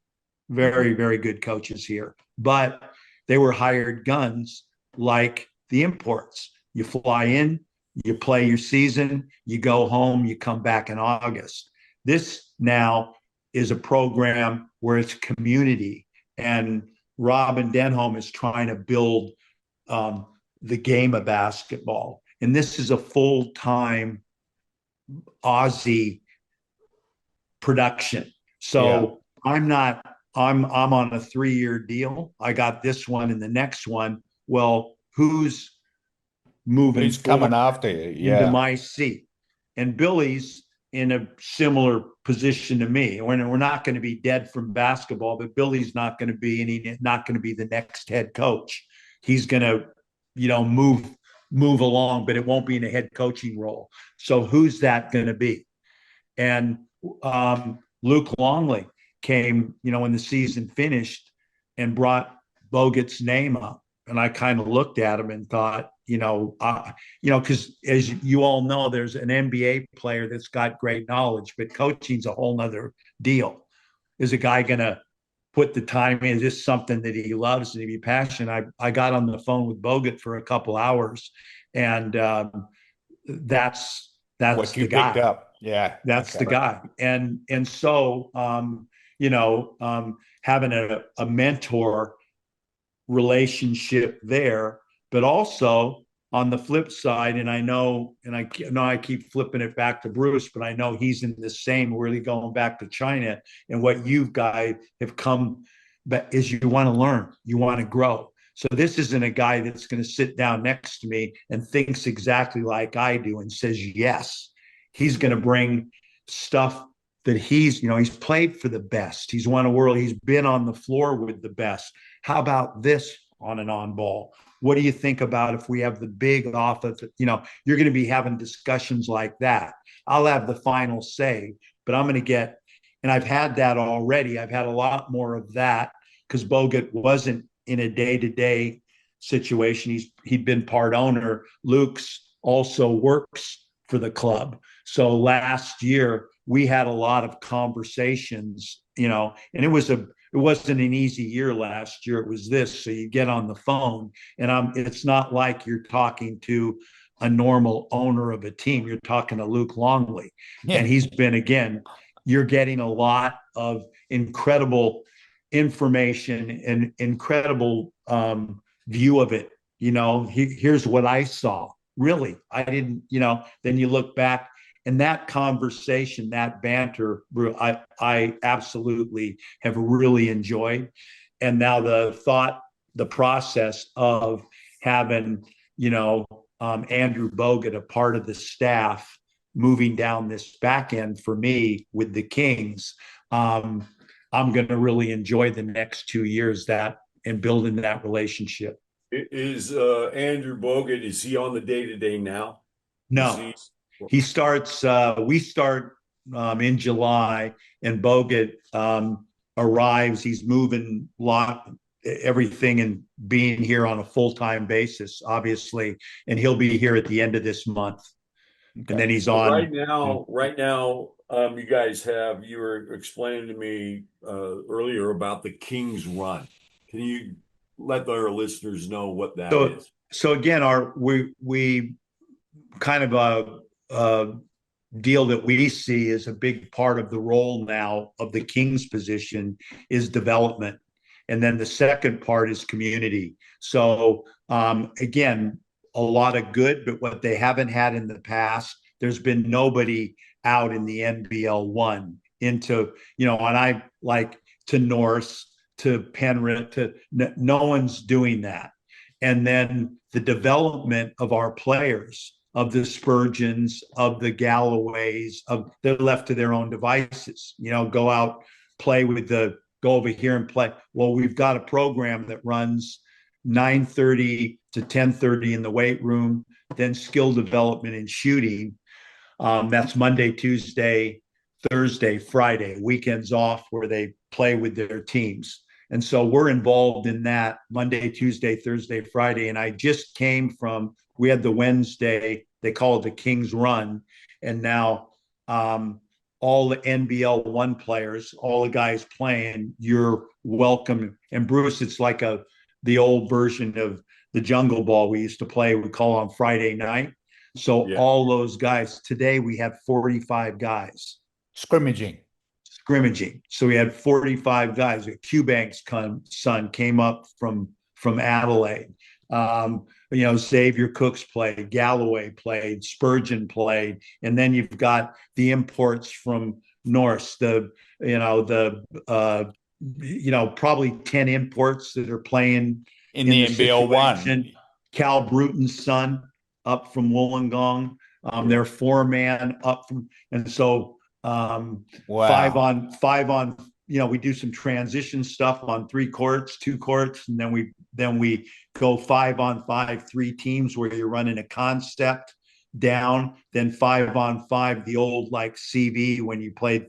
Speaker 3: very, very good coaches here, but they were hired guns like the imports. You fly in, you play your season, you go home, you come back in August. This now is a program where it's community, and Robin Denholm is trying to build the game of basketball. And this is a full-time Aussie production. So yeah. I'm on a 3-year deal. I got this one and the next one. Well, who's
Speaker 2: coming after you
Speaker 3: into my seat? And Billy's in a similar position to me. We're not going to be dead from basketball, but Billy's not going to be, and he's not going to be the next head coach. He's going to, move along, but it won't be in a head coaching role. So who's that going to be? And Luke Longley came, when the season finished, and brought Bogut's name up. And I kind of looked at him and thought, because as you all know, there's an NBA player that's got great knowledge, but coaching's a whole nother deal. Is a guy going to put the time in? Is this something that he loves and he be passionate? I got on the phone with Bogut for a couple hours, and that's
Speaker 2: what you picked up. Yeah,
Speaker 3: that's the guy. And so having a mentor relationship there, but also on the flip side, and I know I keep flipping it back to Bruce, but I know he's in the same, really going back to China, and what you guys have come, but is you want to learn, you want to grow. So this isn't a guy that's going to sit down next to me and thinks exactly like I do and says yes. He's going to bring stuff that he's played for the best. He's won a world. He's been on the floor with the best. How about this on an on ball? What do you think about if we have the big offense? You're going to be having discussions like that. I'll have the final say, but I'm going to get, and I've had that already. I've had a lot more of that because Bogut wasn't in a day-to-day situation. He'd been part owner. Luke's also works for the club. So last year we had a lot of conversations, and it wasn't an easy year last year. It was this. So you get on the phone, and it's not like you're talking to a normal owner of a team. You're talking to Luke Longley. Yeah. And he's been, again, you're getting a lot of incredible information and incredible view of it. Here's what I saw. Really, I didn't, then you look back, and that conversation, that banter, I absolutely have really enjoyed. And now the process of having, Andrew Bogut, a part of the staff, moving down this back end for me with the Kings, I'm going to really enjoy the next 2 years and building that relationship.
Speaker 1: Is Andrew Bogut, is he on the day-to-day now?
Speaker 3: No. He starts, we start in July, and Bogut arrives. He's moving everything and being here on a full-time basis, obviously, and he'll be here at the end of this month. and then he's
Speaker 1: So
Speaker 3: on.
Speaker 1: right now, you were explaining to me earlier about the King's Run. Can you let our listeners know what that
Speaker 3: So
Speaker 1: is?
Speaker 3: so again, we kind of a deal that we see as a big part of the role now of the King's position is development. And then the second part is community. So again, a lot of good, but what they haven't had in the past, there's been nobody out in the NBL one into, and I like to Norse, to Penrith, no one's doing that. And then the development of our players, of the Spurgeons, of the Galloways, they're left to their own devices. Go out, go over here and play. Well, we've got a program that runs 9:30 to 10:30 in the weight room, then skill development and shooting. That's Monday, Tuesday, Thursday, Friday, weekends off where they play with their teams. And so we're involved in that Monday, Tuesday, Thursday, Friday. And I just came from, we had the Wednesday, they call it the King's Run. And now all the NBL one players, all the guys playing, you're welcome. And Bruce, it's like the old version of the Jungle Ball we used to play, we call on Friday night. So all those guys, today we had 45 guys.
Speaker 2: Scrimmaging.
Speaker 3: So we had 45 guys. Q-Bank's son came up from Adelaide. Xavier Cooks played, Galloway played, Spurgeon played, and then you've got the imports from Norse. Probably 10 imports that are playing
Speaker 2: in the NBL one.
Speaker 3: Cal Bruton's son up from Wollongong. Their 4-man up from, and so. Wow. 5-on-5 we do some transition stuff on 3 courts, 2 courts, and then we go 5-on-5, 3 teams where you're running a concept down, then 5-on-5, the old like CV when you played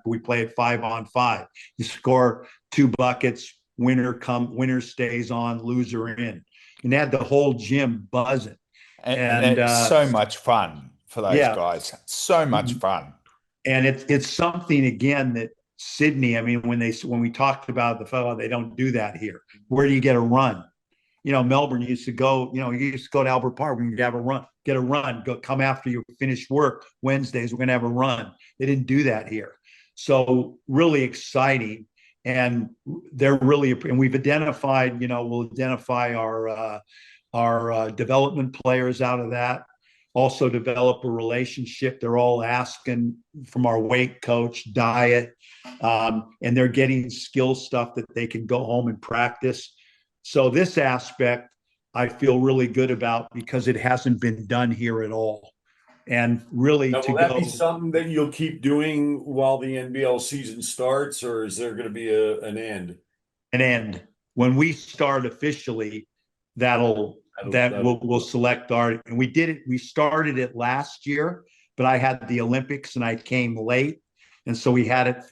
Speaker 3: we play it 5-on-5. You score 2 buckets, winner stays on, loser in. And they had the whole gym buzzing.
Speaker 2: And it's so much fun for those guys. So much fun.
Speaker 3: And it's something, again, that Sydney, I mean, when we talked about the fellow, they don't do that here. Where do you get a run? Melbourne used to go, you used to go to Albert Park when you have a run, get a run, come after you finish work. Wednesdays, we're going to have a run. They didn't do that here. So really exciting. And and we've identified, we'll identify our development players out of that. Also develop a relationship. They're all asking from our weight coach, diet, and they're getting skill stuff that they can go home and practice. So this aspect I feel really good about because it hasn't been done here at all. And really,
Speaker 1: now, will that be something that you'll keep doing while the NBL season starts, or is there going to be an end?
Speaker 3: An end. When we start officially, we'll select our, and we started it last year, but I had the Olympics and I came late. And so we had it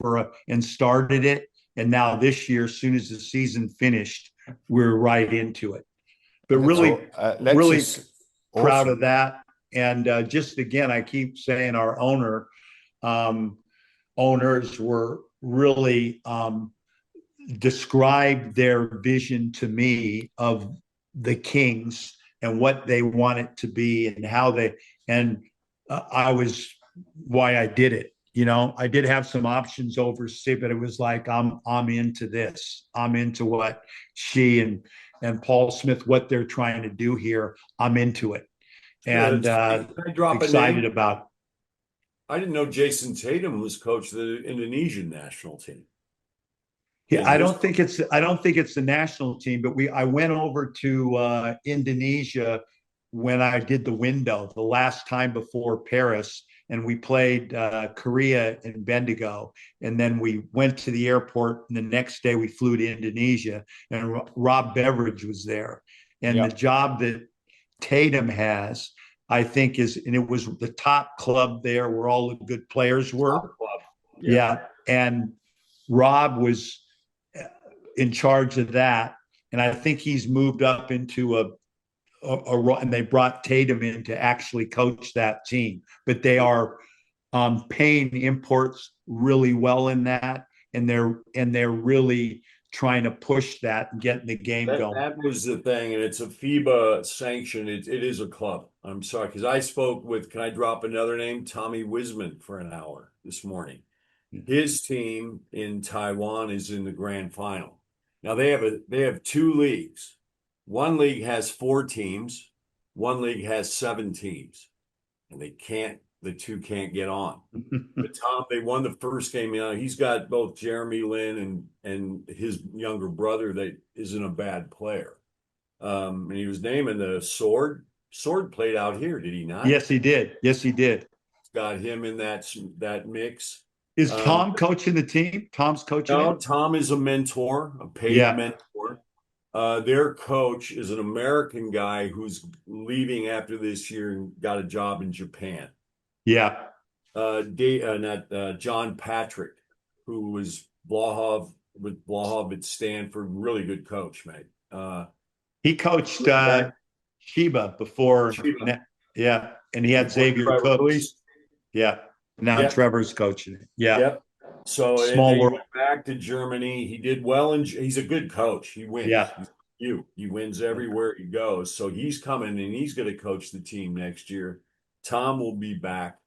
Speaker 3: and started it. And now this year, as soon as the season finished, we're right into it. But really proud of that. And just again, I keep saying our owners were really described their vision to me of the Kings and what they want it to be and how I was why I did it. I did have some options overseas, but it was like, I'm into this. I'm into what she and Paul Smith, what they're trying to do here. I'm into it. And excited about it.
Speaker 1: I didn't know Jason Tatum was coach of the Indonesian national team.
Speaker 3: Yeah, I don't think it's the national team, but I went over to Indonesia when I did the window the last time before Paris, and we played Korea in Bendigo, and then we went to the airport, and the next day we flew to Indonesia, and Rob Beveridge was there, and the job that Tatum has, I think, and it was the top club there where all the good players were. And Rob was in charge of that, and I think he's moved up into and they brought Tatum in to actually coach that team. But they are paying imports really well in that, and they're really trying to push that and getting the game going.
Speaker 1: That was the thing, and it's a FIBA sanction. It is a club. I'm sorry, because I spoke with, can I drop another name? Tommy Wisman for an hour this morning. His team in Taiwan is in the grand final. Now they have two leagues. One league has 4 teams, one league has 7 teams, and the two can't get on. But Tom, they won the first game. You know, he's got both Jeremy Lin and his younger brother that isn't a bad player. And he was naming the Sword. Sword played out here, did he not?
Speaker 3: Yes, he did. Yes, he did.
Speaker 1: Got him in that mix.
Speaker 3: Is Tom coaching the team? Tom's coaching
Speaker 1: No,
Speaker 3: it?
Speaker 1: Tom is a mentor, a paid mentor. Their coach is an American guy who's leaving after this year and got a job in Japan.
Speaker 3: Yeah.
Speaker 1: John Patrick, who was with Blahov at Stanford, really good coach, mate.
Speaker 3: He coached Sheba before.
Speaker 1: Sheba.
Speaker 3: Yeah. And he had Xavier Cooks. Yeah. Now Trevor's coaching it. Yeah.
Speaker 1: Yep. So
Speaker 3: Small world.
Speaker 1: He went back to Germany. He did well, and he's a good coach. He wins.
Speaker 3: Yeah.
Speaker 1: He wins everywhere he goes. So he's coming and he's going to coach the team next year. Tom will be back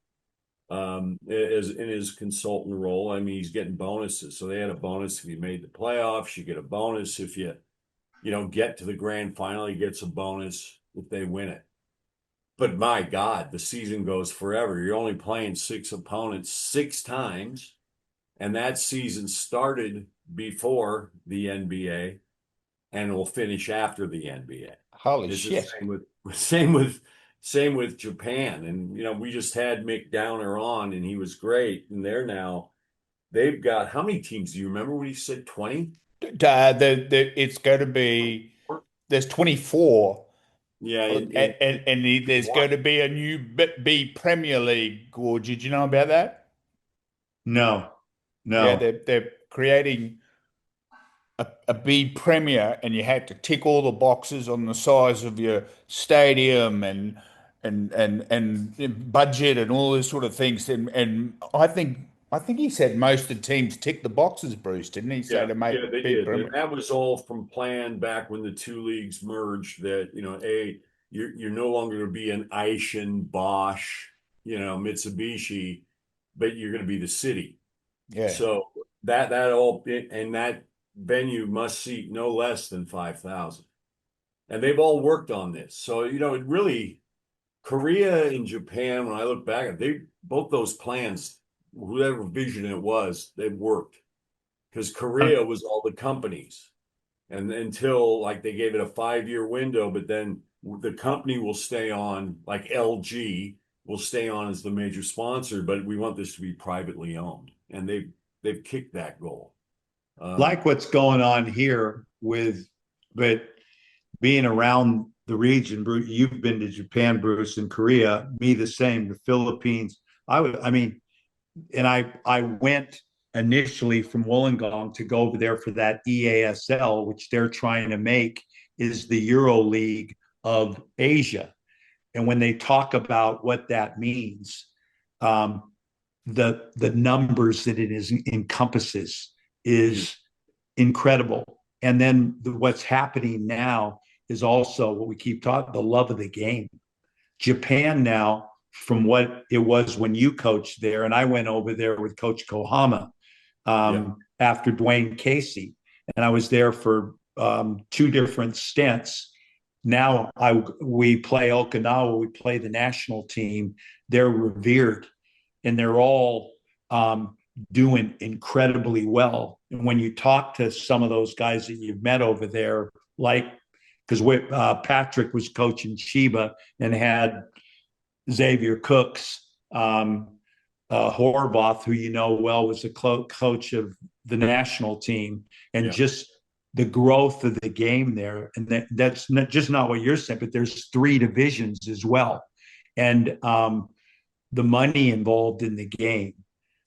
Speaker 1: as in his consultant role. I mean, he's getting bonuses. So they had a bonus if you made the playoffs. You get a bonus if you get to the grand final. He gets a bonus if they win it. But my God, the season goes forever. You're only playing 6 opponents 6 times. And that season started before the NBA and will finish after the NBA.
Speaker 2: Holy shit.
Speaker 1: Same with Japan. And, we just had Mick Downer on and he was great. And they've got, how many teams? Do you remember what he said? 20?
Speaker 2: It's going to be, there's 24.
Speaker 1: Yeah,
Speaker 2: and there's going to be a new B Premier League, Gorge. Did you know about that?
Speaker 3: No.
Speaker 2: Yeah, they're creating a B Premier, and you had to tick all the boxes on the size of your stadium and budget and all those sort of things. And I think he said most of the teams tick the boxes, Bruce, didn't he? So to make
Speaker 1: they
Speaker 2: B
Speaker 1: did.
Speaker 2: Premier.
Speaker 1: And that was all from plan back when the 2 leagues merged. That you're no longer going to be an Aishin, Bosch, Mitsubishi, but you're going to be the city.
Speaker 2: Yeah.
Speaker 1: So that all, and that venue must seat no less than 5,000. And they've all worked on this. So, it really, Korea and Japan, when I look back, both those plans, whatever vision it was, they worked. Because Korea was all the companies. And until they gave it a 5-year window, but then the company will stay on, like LG will stay on as the major sponsor, but we want this to be privately owned. And they've kicked that goal.
Speaker 3: Like what's going on here but being around the region, Bruce, you've been to Japan, Bruce, and Korea, me the same, the Philippines. I went initially from Wollongong to go over there for that EASL, which they're trying to make is the Euro League of Asia. And when they talk about what that means, the numbers that it encompasses is incredible. And then what's happening now is also what we keep talking, the love of the game. Japan now, from what it was when you coached there, and I went over there with Coach Kohama after Dwayne Casey, and I was there for 2 different stints. Now we play Okinawa, we play the national team. They're revered, and they're all doing incredibly well. And when you talk to some of those guys that you've met over there, because Patrick was coaching Sheba and had Xavier Cooks, Horvath, who well, was the coach of the national team, and just the growth of the game there. And that's not what you're saying, but there's 3 divisions as well. And the money involved in the game,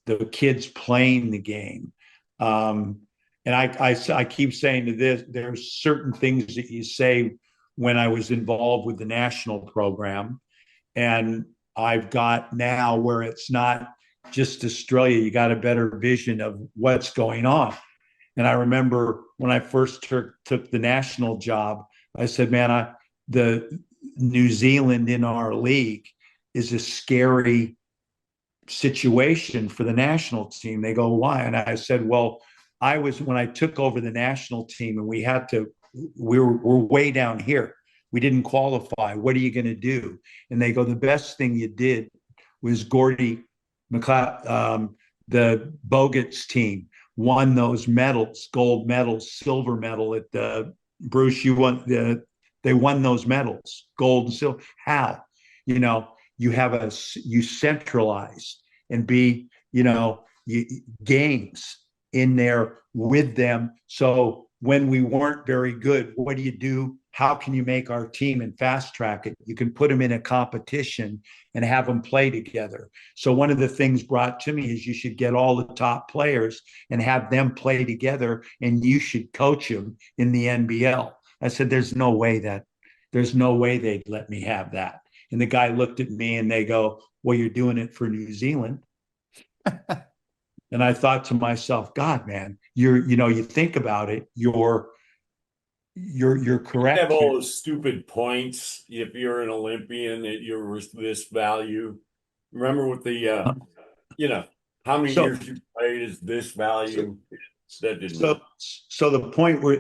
Speaker 3: the kids playing the game. And I keep saying to this, there's certain things that you say when I was involved with the national program. And I've got now where it's not just Australia, you got a better vision of what's going on. And I remember when I first took the national job, I said, man, the New Zealand in our league is a scary situation for the national team. They go, why? And I said, well, when I took over the national team and we're way down here. We didn't qualify. What are you going to do? And they go, the best thing you did was Gordy McLeod, the Bogut's team won those medals, gold medals, silver medal at the Bruce. They won those medals, gold and silver. How? You know, you centralize and be, games in there with them. So when we weren't very good, what do you do? How can you make our team and fast track it? You can put them in a competition and have them play together. So one of the things brought to me is you should get all the top players and have them play together, and you should coach them in the NBL. I said, there's no way they'd let me have that. And the guy looked at me and they go, well, you're doing it for New Zealand. And I thought to myself, God, man, you think about it, you're correct.
Speaker 1: You have all those stupid points. If you're an Olympian, you're this value. Remember with the, how many years you played is this value. That didn't.
Speaker 3: So the point where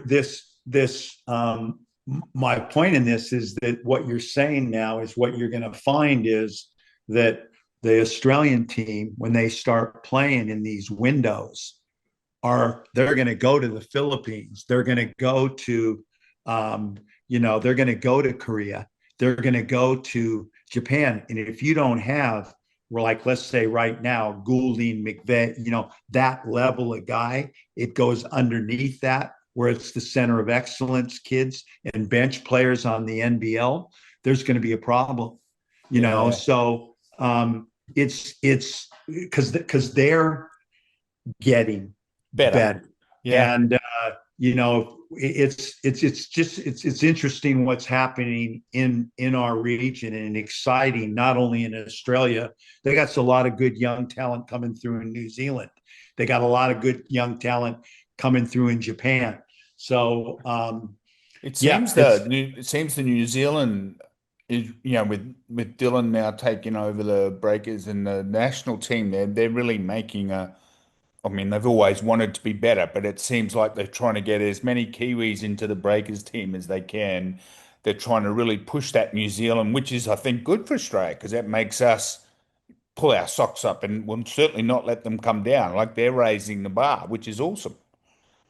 Speaker 3: my point in this is that what you're saying now is what you're going to find is that the Australian team, when they start playing in these windows, they're going to go to the Philippines. They're going to go to, they're going to go to Korea. They're going to go to Japan. And if you don't have, let's say right now, Goulding, McVeigh, that level of guy, it goes underneath that, where it's the center of excellence kids and bench players on the NBL, there's going to be a problem, So it's because they're getting better.
Speaker 2: Yeah.
Speaker 3: And it's interesting what's happening in our region, and exciting, not only in Australia. They got a lot of good young talent coming through in New Zealand. They got a lot of good young talent coming through in Japan. So
Speaker 2: it seems the New Zealand is, with Dylan now taking over the Breakers and the national team, they're really making they've always wanted to be better, but it seems like they're trying to get as many Kiwis into the Breakers team as they can. They're trying to really push that New Zealand, which is, I think, good for Australia, because that makes us pull our socks up and will certainly not let them come down. Like, they're raising the bar, which is awesome.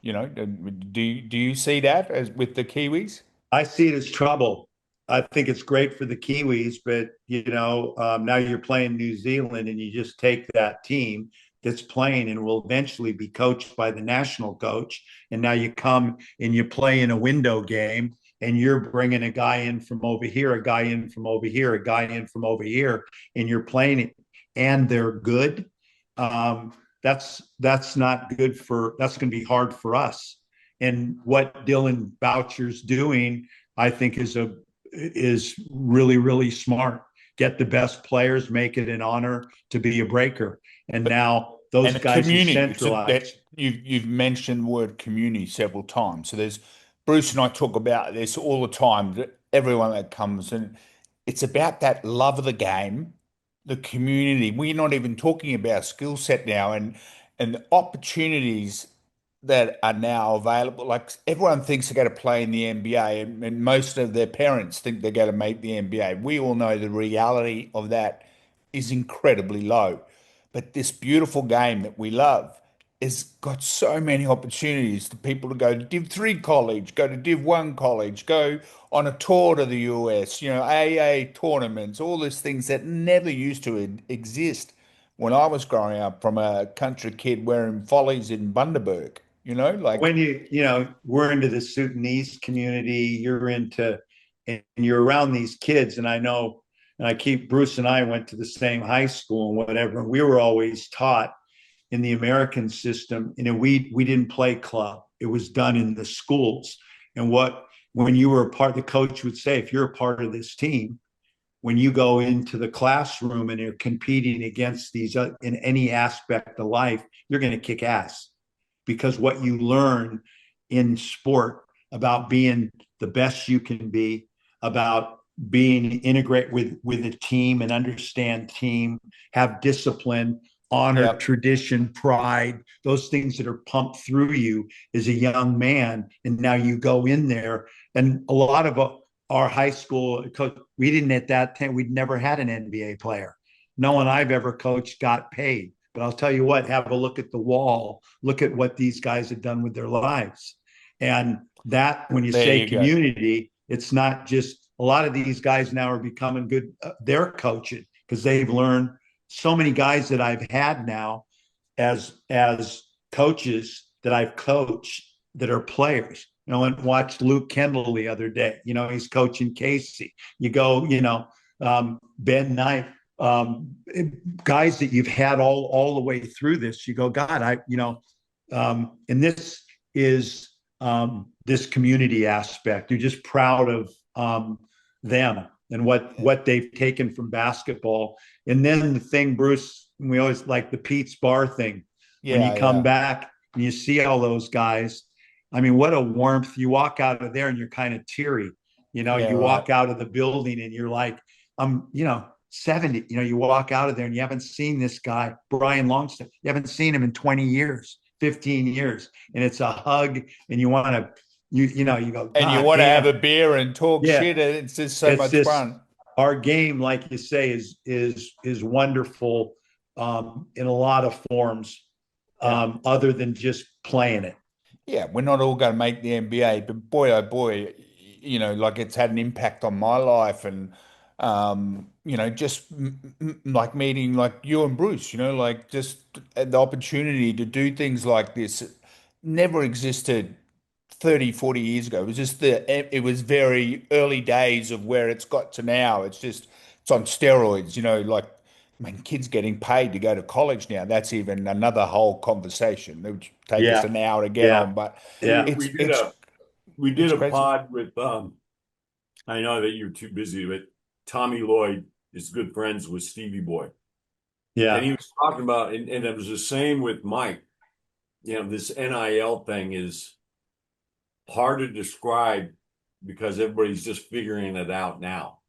Speaker 2: Do you see that as with the Kiwis?
Speaker 3: I see it as trouble. I think it's great for the Kiwis, but now you're playing New Zealand, and you just take that team that's playing and will eventually be coached by the national coach, and now you come and you play in a window game, and you're bringing a guy in from over here, a guy in from over here, a guy in from over here, and you're playing it, and they're good. That's not good that's going to be hard for us. And what Dylan Boucher's doing, I think, is really, really smart. Get the best players, make it an honor to be a breaker. And now those guys are centralized.
Speaker 2: You've mentioned the word community several times. So Bruce and I talk about this all the time, everyone that comes, and it's about that love of the game, the community. We're not even talking about skill set now, and the opportunities that are now available. Like, everyone thinks they're going to play in the NBA, and most of their parents think they're going to make the NBA. We all know the reality of that is incredibly low. But this beautiful game that we love has got so many opportunities for people to go to Div 3 college, go to Div 1 college, go on a tour to the US, AA tournaments, all these things that never used to exist when I was growing up, from a country kid wearing follies in Bundaberg.
Speaker 3: When we're into the Sudanese community, and you're around these kids, and I know, and Bruce and I went to the same high school and whatever, and we were always taught in the American system, we didn't play club. It was done in the schools. And what when you were a part, the coach would say, if you're a part of this team, when you go into the classroom and you're competing against these in any aspect of life, you're going to kick ass, because what you learn in sport about being the best you can be, about being integrate with a team and understand team, have discipline, honor,
Speaker 2: Yep.
Speaker 3: tradition, pride, those things that are pumped through you as a young man. And now you go in there, and a lot of our high school coach, we didn't at that time, we'd never had an NBA player. No one I've ever coached got paid. But I'll tell you what, have a look at the wall, look at what these guys have done with their lives. And that, when you
Speaker 2: There
Speaker 3: say
Speaker 2: you go.
Speaker 3: community, it's not just, a lot of these guys now are becoming good, they're coaching because they've learned. So many guys that I've had now as coaches that I've coached that are players. You know, and watched Luke Kendall the other day. You know, he's coaching Casey. You go, you know, Ben Knight, guys that you've had all the way through this. You go, God, and this is this community aspect. You're just proud of them and what they've taken from basketball. And then the thing, Bruce, we always like the Pete's Bar thing. When you come back and you see all those guys, I mean, what a warmth. You walk out of there and you're kind of teary. You know, you walk out of the building and you're like, you know, 70, you know, you walk out of there and you haven't seen this guy, Brian Longstaff. You haven't seen him in 20 years, 15 years. And it's a hug, and you want to, you know, you go,
Speaker 2: And you want to have a beer and talk shit. It's just so much fun.
Speaker 3: Our game, like you say, is wonderful in a lot of forms, other than just playing it.
Speaker 2: Yeah, we're not all going to make the NBA, but boy, oh boy, you know, like it's had an impact on my life, and you know, just like meeting like you and Bruce, you know, like just the opportunity to do things like this never existed 30, 40 years ago. It was just it was very early days of where it's got to now. It's on steroids, you know, like, I mean, kids getting paid to go to college now. That's even another whole conversation. It would take us an hour to get on, but
Speaker 1: We did
Speaker 2: it's
Speaker 1: a
Speaker 2: crazy.
Speaker 1: pod with I know that you're too busy, but Tommy Lloyd is good friends with Stevie Boy. And he was talking about, and it was the same with Mike. You know, this NIL thing is hard to describe because everybody's just figuring it out now.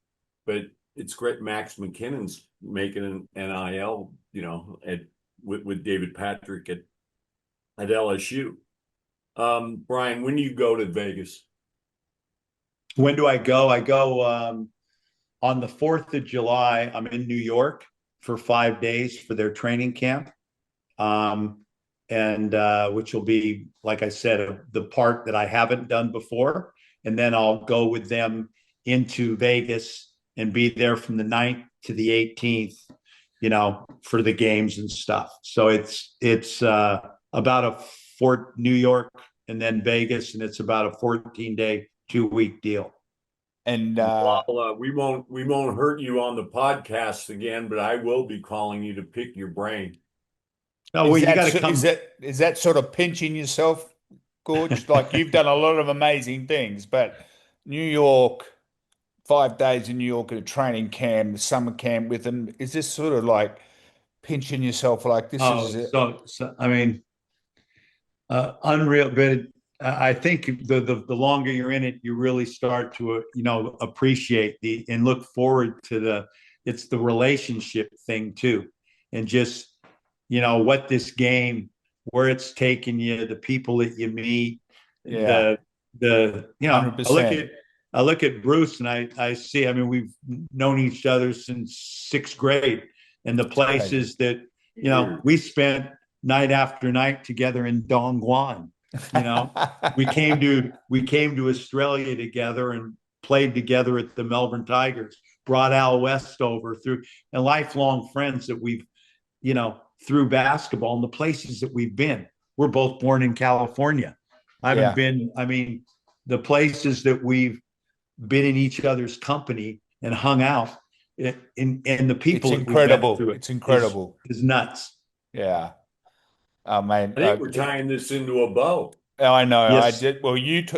Speaker 1: But it's great. Max McKinnon's making an NIL, you know, with David Patrick at LSU. Brian, when do you go to Vegas?
Speaker 3: When do I go? I go on the 4th of July. I'm in New York for 5 days for their training camp. And which will be, like I said, the part that I haven't done before. And then I'll go with them into Vegas and be there from the 9th to the 18th, you know, for the games and stuff. So it's about New York and then Vegas, and it's about a 14-day, 2-week deal.
Speaker 2: And
Speaker 1: we won't hurt you on the podcast again, but I will be calling you to pick your brain.
Speaker 3: Oh, well, you got to come.
Speaker 2: Is that sort of pinching yourself, Gorge? Like, you've done a lot of amazing things, but New York, 5 days in New York at a training camp, summer camp with them, is this sort of like pinching yourself? Like, this is
Speaker 3: so I mean, unreal. But I think the longer you're in it, you really start to you know, appreciate and look forward to it's the relationship thing too, and just, you know, what this game, where it's taken you, the people that you meet,
Speaker 2: yeah,
Speaker 3: you know,
Speaker 2: 100%.
Speaker 3: I look at Bruce and I see, I mean, we've known each other since 6th grade, and the places that, you know, we spent night after night together in Dongguan. You know, we came to Australia together and played together at the Melbourne Tigers, brought Al West over through, and lifelong friends that we've, you know, through basketball and the places that we've been. We're both born in California. I haven't been, I mean, the places that we've been in each other's company and hung out, and the people
Speaker 2: It's incredible. It's incredible.
Speaker 3: Is nuts.
Speaker 2: Yeah. Oh, man.
Speaker 1: I think we're tying this into a bow.
Speaker 2: I know. I
Speaker 3: Yes.
Speaker 2: did. Well,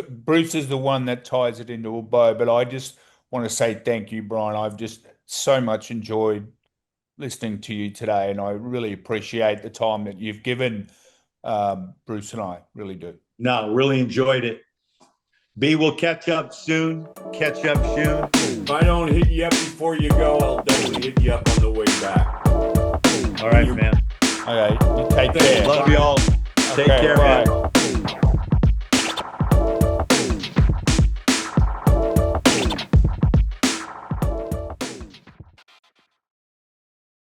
Speaker 2: Bruce is the one that ties it into a bow, but I just want to say thank you, Brian. I've just so much enjoyed listening to you today, and I really appreciate the time that you've given Bruce and I. Really do.
Speaker 3: No, really enjoyed it. B, we'll catch up soon. Catch up soon.
Speaker 1: If I don't hit you up before you go, I'll definitely hit you up on the way back.
Speaker 3: All right, man.
Speaker 2: Okay, you take care.
Speaker 3: Love you all. Take
Speaker 2: Okay,
Speaker 3: care,
Speaker 2: bye.
Speaker 3: man.